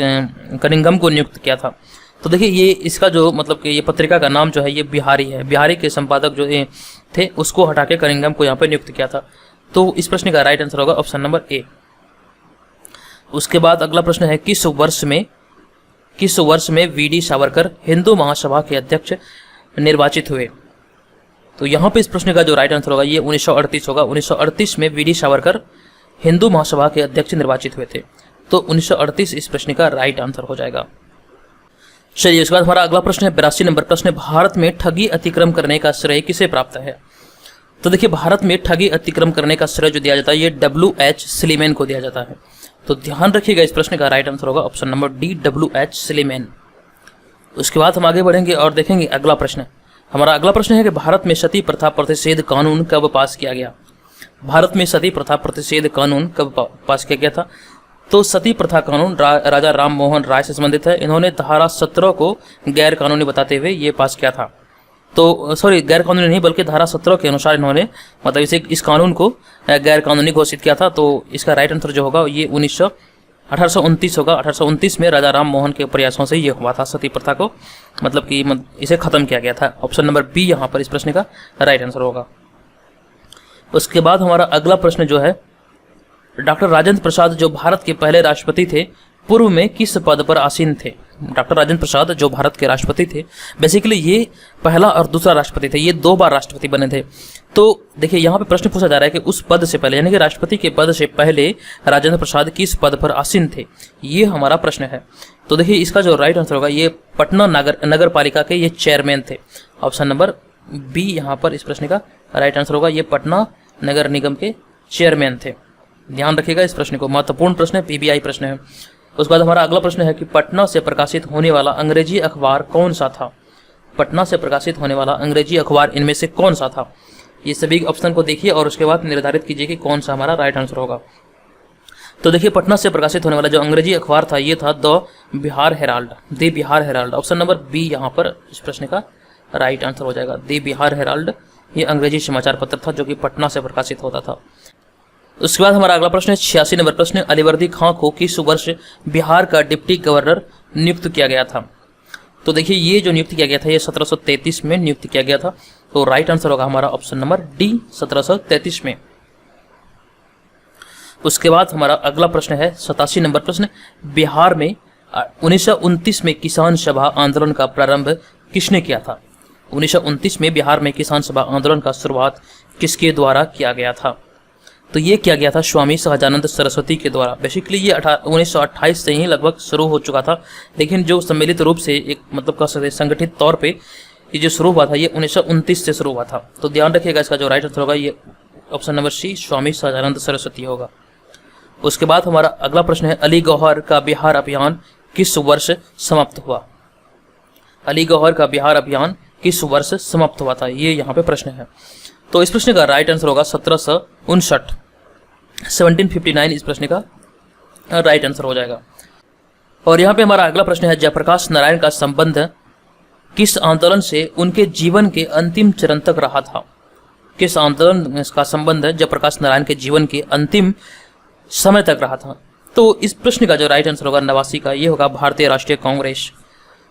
कनिंघम को नियुक्त किया था? तो देखिए ये इसका जो मतलब कि ये पत्रिका का नाम जो है ये बिहारी है। बिहारी के संपादक जो थे उसको हटा के कनिंघम को यहाँ पर नियुक्त किया था। तो इस प्रश्न का राइट आंसर होगा ऑप्शन नंबर ए। उसके बाद अगला प्रश्न है किस वर्ष में वी.डी. सावरकर हिंदू महासभा के अध्यक्ष निर्वाचित हुए। तो यहाँ पे इस प्रश्न का जो राइट आंसर होगा ये 1938 होगा। 1938 में वी.डी. सावरकर हिंदू महासभा के अध्यक्ष निर्वाचित हुए थे। तो 1938 इस प्रश्न का राइट आंसर हो जाएगा। चलिए उसके बाद हमारा अगला प्रश्न है 82 नंबर प्रश्न, भारत में ठगी अतिक्रम करने का श्रेय किसे प्राप्त है। तो देखिए भारत में ठगी अतिक्रम करने का श्रेय जो दिया जाता है ये W.H. स्लीमैन को दिया जाता है। तो ध्यान रखिएगा इस प्रश्न का राइट आंसर होगा option number D, W.H. Sleeman. उसके बाद हम आगे बढ़ेंगे और देखेंगे अगला प्रश्न। हमारा अगला प्रश्न है कि भारत में सती प्रथा प्रतिषेध कानून कब पास किया गया। भारत में सती प्रथा प्रतिषेध कानून कब पास किया गया था। तो सती प्रथा कानून राजा राम मोहन राय से संबंधित है। इन्होंने धारा 17 को गैर कानूनी बताते हुए ये पास किया था। तो सॉरी गैर कानूनी नहीं बल्कि धारा 17 के अनुसार इन्होंने मतलब इस कानून को गैर कानूनी घोषित किया था। तो इसका राइट आंसर जो होगा ये 1829 होगा। 1829 में राजा राम मोहन के प्रयासों से ये हुआ था, सती प्रथा को मतलब कि इसे खत्म किया गया था। ऑप्शन नंबर बी यहाँ पर इस प्रश्न का राइट आंसर होगा। उसके बाद हमारा अगला प्रश्न जो है डॉक्टर राजेंद्र प्रसाद जो भारत के पहले राष्ट्रपति थे पूर्व में किस पद पर आसीन थे। डॉक्टर राजेंद्र प्रसाद जो भारत के राष्ट्रपति थे, बेसिकली ये पहला और दूसरा राष्ट्रपति थे, ये 2 बार राष्ट्रपति बने थे। तो देखिए यहाँ पे प्रश्न पूछा जा रहा है कि उस पद से पहले यानी कि राष्ट्रपति के पद से पहले राजेंद्र प्रसाद किस पद पर आसीन थे, ये हमारा प्रश्न है। तो देखिए इसका जो राइट आंसर होगा ये पटना नगर पालिका के ये चेयरमैन थे। ऑप्शन नंबर बी यहाँ पर इस प्रश्न का राइट आंसर होगा, ये पटना नगर निगम के चेयरमैन थे। ध्यान रखिएगा इस प्रश्न को, महत्वपूर्ण प्रश्न है, PBI प्रश्न है। उसके बाद हमारा अगला प्रश्न है कि पटना से प्रकाशित होने वाला अंग्रेजी अखबार कौन सा था। पटना से प्रकाशित होने वाला अंग्रेजी अखबार इनमें से कौन सा था। ये सभी ऑप्शन को देखिए और उसके बाद निर्धारित कीजिए कि कौन सा हमारा राइट आंसर होगा। तो देखिए पटना से प्रकाशित होने वाला जो अंग्रेजी अखबार था ये था the Bihar Herald. Option number B यहाँ पर इस प्रश्न का राइट आंसर हो जाएगा। द बिहार हेराल्ड ये अंग्रेजी समाचार पत्र था जो कि पटना से प्रकाशित होता था। उसके बाद हमारा अगला प्रश्न है 86 नंबर प्रश्न, अलीवर्दी खां को किस वर्ष बिहार का डिप्टी गवर्नर नियुक्त किया गया था। तो देखिए ये जो नियुक्त किया गया था ये 1733 में नियुक्त किया गया था। तो राइट आंसर होगा हमारा ऑप्शन नंबर डी, 1733 में। उसके बाद हमारा अगला प्रश्न है 87 नंबर प्रश्न, बिहार में 1929 में किसान सभा आंदोलन का प्रारंभ किसने किया था। 1929 में बिहार में किसान सभा आंदोलन का शुरुआत किसके द्वारा किया गया था। तो ये किया गया था स्वामी सहजानंद सरस्वती के द्वारा। बेसिकली ये 1928 से ही लगभग शुरू हो चुका था, लेकिन जो सम्मिलित रूप से एक मतलब कह सकते संगठित तौर पे ये जो शुरू हुआ था ये 1929 से शुरू हुआ था। तो ध्यान रखिएगा इसका जो राइट आंसर होगा ये ऑप्शन नंबर सी, स्वामी सहजानंद सरस्वती होगा। उसके बाद हमारा अगला प्रश्न है अली गौहर का बिहार अभियान किस वर्ष समाप्त हुआ। अली गौहर का बिहार अभियान किस वर्ष समाप्त हुआ था, ये यहाँ पे प्रश्न है। तो इस प्रश्न का राइट आंसर होगा 1759 इस प्रश्न का राइट आंसर हो जाएगा। और यहाँ पे हमारा अगला प्रश्न है जयप्रकाश नारायण का संबंध किस आंदोलन से उनके जीवन के अंतिम चरण तक रहा था। किस आंदोलन का संबंध जयप्रकाश नारायण के जीवन के अंतिम समय तक रहा था। तो इस प्रश्न का जो राइट आंसर होगा 89 का ये होगा भारतीय राष्ट्रीय कांग्रेस।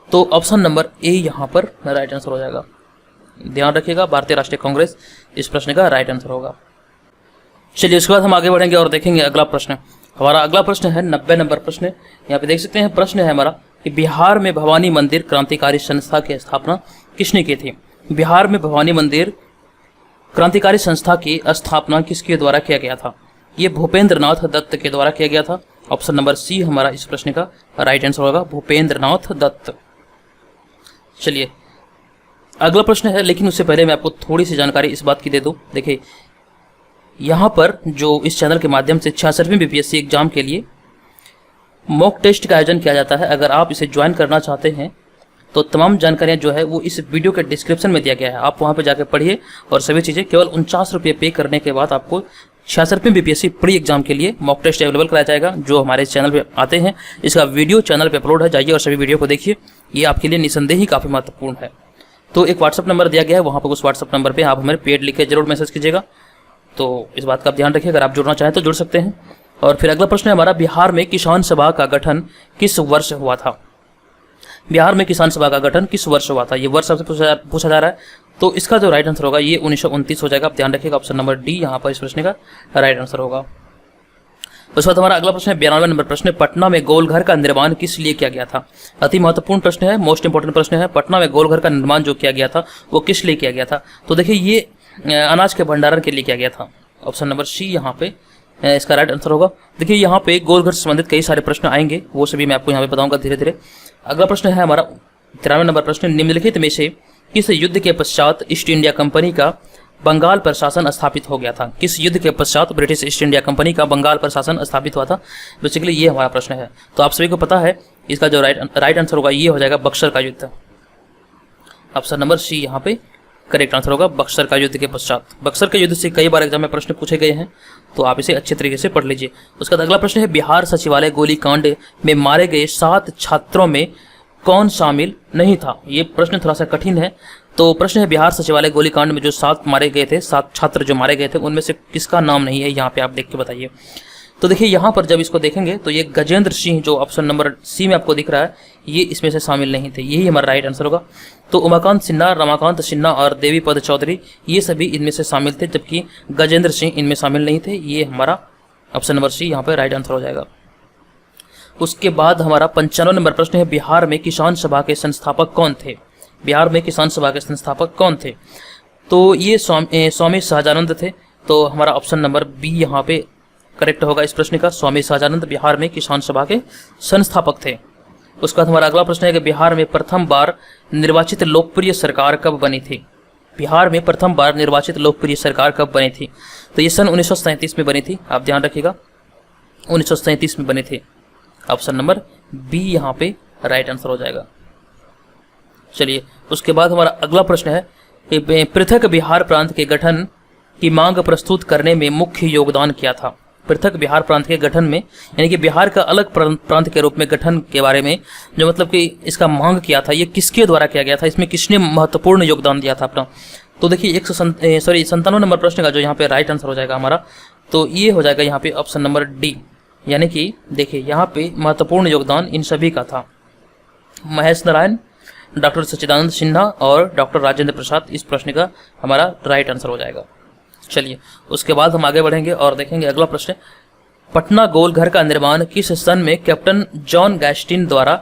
तो ऑप्शन नंबर ए यहाँ पर राइट आंसर हो जाएगा। ध्यान रखिएगा भारतीय राष्ट्रीय कांग्रेस इस प्रश्न का राइट आंसर होगा। चलिए उसके बाद हम आगे बढ़ेंगे और देखेंगे अगला प्रश्न। हमारा अगला प्रश्न है 90 नंबर प्रश्न। यहाँ पे देख सकते हैं प्रश्न है हमारा कि बिहार में भवानी मंदिर क्रांतिकारी संस्था की स्थापना किसने की थी। बिहार में भवानी मंदिर क्रांतिकारी संस्था की स्थापना किसके द्वारा किया गया था। ये भूपेंद्र नाथ दत्त के द्वारा किया गया था। ऑप्शन नंबर सी हमारा इस प्रश्न का राइट आंसर होगा, भूपेंद्र नाथ दत्त। चलिए अगला प्रश्न है, लेकिन उससे पहले मैं आपको थोड़ी सी जानकारी इस बात की दे दूं। देखिए यहाँ पर जो इस चैनल के माध्यम से 66वीं BPSC एग्जाम के लिए मॉक टेस्ट का आयोजन किया जाता है। अगर आप इसे ज्वाइन करना चाहते हैं तो तमाम जानकारियाँ जो है वो इस वीडियो के डिस्क्रिप्शन में दिया गया है, आप वहाँ पर जाकर पढ़िए और सभी चीज़ें। केवल 49 रुपये पे करने के बाद आपको 66वीं BPSC प्री एग्जाम के लिए मॉक टेस्ट अवेलेबल कराया जाएगा, जो हमारे चैनल पे आते हैं। इसका वीडियो चैनल पे अपलोड है, जाइए और सभी वीडियो को देखिए। ये आपके लिए निसंदेह ही काफ़ी महत्वपूर्ण है। तो एक व्हाट्सअप नंबर दिया गया है, वहाँ पर उस व्हाट्सअप नंबर पर आप हमें पेड लिख के जरूर मैसेज कीजिएगा। तो इस बात का आप ध्यान रखिए, अगर आप जुड़ना चाहें तो जुड़ सकते हैं। और फिर अगला प्रश्न है हमारा, बिहार में किसान सभा का गठन किस वर्ष हुआ था। बिहार में किसान सभा का गठन किस वर्ष हुआ था, ये वर्ष आपसे पूछा जा रहा है। तो इसका जो राइट आंसर होगा ये 1929 हो जाएगा। आप ध्यान रखिएगा, ऑप्शन नंबर डी यहाँ पर इस प्रश्न का राइट आंसर होगा। उसके बाद हमारा अगला प्रश्न है 92 नंबर प्रश्न, पटना में गोलघर का निर्माण किस लिए किया गया था। अति महत्वपूर्ण प्रश्न है, मोस्ट इंपोर्टेंट प्रश्न है। पटना में गोलघर का निर्माण जो किया गया था वो किस लिए किया गया था। तो देखिए ये अनाज के भंडारण के लिए किया गया था। ऑप्शन नंबर सी यहाँ पे इसका राइट आंसर होगा। देखिए यहाँ पे गोलघर से संबंधित कई सारे प्रश्न आएंगे, वो सभी मैं आपको यहाँ पे बताऊंगा धीरे धीरे। अगला प्रश्न है हमारा 93 नंबर प्रश्न, निम्नलिखित में से किस युद्ध के पश्चात ईस्ट इंडिया कंपनी का बंगाल पर शासन स्थापित हो गया था। किस युद्ध के पश्चात ब्रिटिश ईस्ट इंडिया कंपनी का बंगाल पर शासन स्थापित हुआ था। बेसिकली ये हमारा प्रश्न है। तो आप सभी को पता है इसका जो राइट आंसर होगा ये हो जाएगा बक्सर का युद्ध। ऑप्शन नंबर सी यहाँ पे करेक्ट आंसर होगा, बक्सर का युद्ध के पश्चात। बक्सर के युद्ध से कई बार एग्जाम में प्रश्न पूछे गए हैं, तो आप इसे अच्छे तरीके से पढ़ लीजिए। उसका अगला प्रश्न है, बिहार सचिवालय गोलीकांड में मारे गए 7 छात्रों में कौन शामिल नहीं था। ये प्रश्न थोड़ा सा कठिन है। तो प्रश्न है, बिहार सचिवालय गोलीकांड में जो 7 मारे गए थे, 7 छात्र जो मारे गए थे, उनमें से किसका नाम नहीं है, यहाँ पे आप देख के बताइए। तो देखिए यहाँ पर जब इसको देखेंगे तो ये गजेंद्र सिंह जो ऑप्शन नंबर सी में आपको दिख रहा है, ये इसमें से शामिल नहीं थे, यही हमारा राइट आंसर होगा। तो उमाकांत सिन्हा, रमाकांत सिन्हा और देवी पद चौधरी ये सभी इनमें से शामिल थे, जबकि गजेंद्र सिंह इनमें शामिल नहीं थे। ये हमारा ऑप्शन नंबर सी यहाँ पर राइट आंसर हो जाएगा। उसके बाद हमारा 95 नंबर प्रश्न है, बिहार में किसान सभा के संस्थापक कौन थे। बिहार में किसान सभा के संस्थापक कौन थे। तो ये स्वामी सहजानंद थे। तो हमारा ऑप्शन नंबर बी यहाँ पे करेक्ट होगा इस प्रश्न का। स्वामी सहजानंद बिहार में किसान सभा के संस्थापक थे। उसके बाद हमारा अगला प्रश्न है कि बिहार में प्रथम बार निर्वाचित लोकप्रिय सरकार कब बनी थी। बिहार में प्रथम बार निर्वाचित लोकप्रिय सरकार कब बनी थी। तो ये सन 1937 में बनी थी, आप ध्यान रखिएगा, 1937 में बनी थी। ऑप्शन नंबर बी यहाँ पे राइट आंसर हो जाएगा। चलिए उसके बाद हमारा अगला प्रश्न है कि पृथक बिहार प्रांत के गठन की मांग प्रस्तुत करने में मुख्य योगदान क्या था। पृथक बिहार प्रांत के गठन में, यानी कि बिहार का अलग प्रांत के रूप में गठन के बारे में जो मतलब कि इसका मांग किया था, ये किसके द्वारा किया गया था, इसमें किसने महत्वपूर्ण योगदान दिया था अपना। तो देखिए 97 नंबर प्रश्न का जो यहाँ पे राइट आंसर हो जाएगा हमारा, तो ये हो जाएगा यहाँ पे ऑप्शन नंबर डी। यानी कि देखिए यहाँ पे महत्वपूर्ण योगदान इन सभी का था, महेश नारायण, डॉक्टर सच्चिदानंद सिन्हा और डॉक्टर राजेंद्र प्रसाद। इस प्रश्न का हमारा राइट आंसर हो जाएगा। चलिए उसके बाद हम आगे बढ़ेंगे और देखेंगे अगला प्रश्न, पटना गोलघर का निर्माण किस सन में कैप्टन जॉन गैस्टिन द्वारा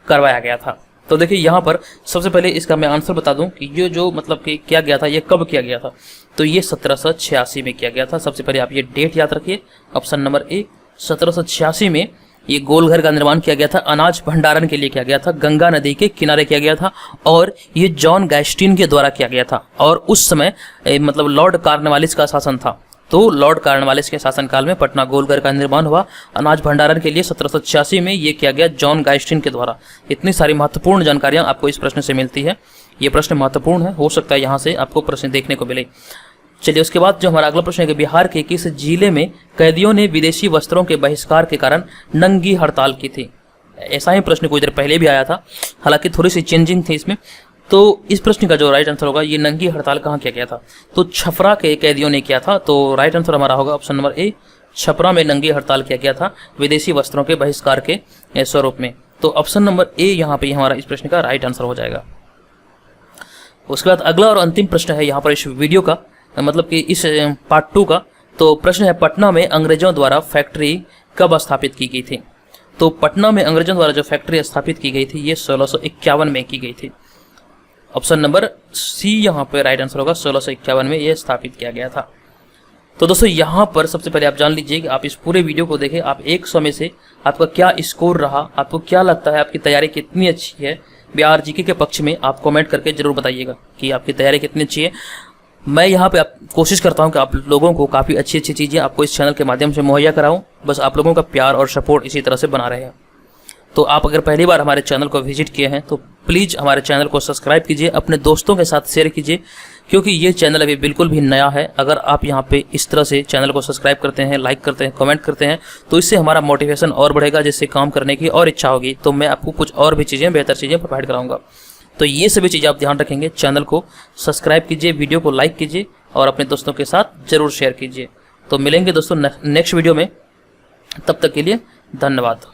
करवाया गया था। तो देखिए यहाँ पर सबसे पहले इसका मैं आंसर बता दूं कि ये जो मतलब कि किया गया था, ये कब किया गया था। तो ये 1786 में किया गया था। सबसे पहले आप ये डेट याद रखिए, ऑप्शन नंबर ए 1786 में ये गोलघर का निर्माण किया गया था। अनाज भंडारण के लिए किया गया था, गंगा नदी के किनारे किया गया था और ये जॉन गैस्टिन के द्वारा किया गया था। और उस समय मतलब लॉर्ड कॉर्नवालिस का शासन था। तो लॉर्ड कॉर्नवालिस के शासनकाल में पटना गोलघर का निर्माण हुआ अनाज भंडारण के लिए 1786 में ये किया गया जॉन गैस्टिन के द्वारा। इतनी सारी महत्वपूर्ण जानकारियां आपको इस प्रश्न से मिलती है। ये प्रश्न महत्वपूर्ण है, हो सकता है यहाँ से आपको प्रश्न देखने को मिले। चलिए उसके बाद जो हमारा अगला प्रश्न है कि बिहार के किस जिले में कैदियों ने विदेशी वस्त्रों के बहिष्कार के कारण नंगी हड़ताल की थी। ऐसा ही प्रश्न कुछ देर पहले भी आया था, हालांकि थोड़ी सी चेंजिंग थी इसमें। तो इस प्रश्न का जो राइट आंसर होगा, ये नंगी हड़ताल कहाँ किया गया था। तो छपरा के कैदियों ने किया था। तो राइट आंसर हमारा होगा ऑप्शन नंबर ए, छपरा में नंगी हड़ताल किया गया था विदेशी वस्त्रों के बहिष्कार के स्वरूप में। तो ऑप्शन नंबर ए यहाँ पे हमारा इस प्रश्न का राइट आंसर हो जाएगा। उसके बाद अगला और अंतिम प्रश्न है यहाँ पर इस वीडियो का, मतलब कि इस पार्ट 2 का। तो प्रश्न है, पटना में अंग्रेजों द्वारा फैक्ट्री कब स्थापित की गई थी। तो पटना में अंग्रेजों द्वारा जो फैक्ट्री स्थापित की गई थी, ये 1651 में की गई थी। ऑप्शन नंबर सी यहाँ पे राइट आंसर होगा, 1651 में ये स्थापित किया गया था। तो दोस्तों यहाँ पर सबसे पहले आप जान लीजिए कि आप इस पूरे वीडियो को देखें, आप 100 में से आपका क्या स्कोर रहा, आपको क्या लगता है, आपकी तैयारी कितनी अच्छी है बिहार जीके के पक्ष में। आप कमेंट करके जरूर बताइएगा कि आपकी तैयारी कितनी अच्छी है। मैं यहाँ पे कोशिश करता हूँ कि आप लोगों को काफ़ी अच्छी अच्छी चीज़ें आपको इस चैनल के माध्यम से मुहैया कराऊँ। बस आप लोगों का प्यार और सपोर्ट इसी तरह से बना रहे। तो आप अगर पहली बार हमारे चैनल को विजिट किए हैं तो प्लीज़ हमारे चैनल को सब्सक्राइब कीजिए, अपने दोस्तों के साथ शेयर कीजिए, क्योंकि ये चैनल अभी बिल्कुल भी नया है। अगर आप यहाँ पे इस तरह से चैनल को सब्सक्राइब करते हैं, लाइक करते हैं, कमेंट करते हैं, तो इससे हमारा मोटिवेशन और बढ़ेगा, जिससे काम करने की और इच्छा होगी। तो मैं आपको कुछ और भी चीज़ें, बेहतर चीज़ें प्रोवाइड कराऊंगा। तो ये सभी चीज़ें आप ध्यान रखेंगे। चैनल को सब्सक्राइब कीजिए, वीडियो को लाइक कीजिए और अपने दोस्तों के साथ जरूर शेयर कीजिए। तो मिलेंगे दोस्तों नेक्स्ट वीडियो में, तब तक के लिए धन्यवाद।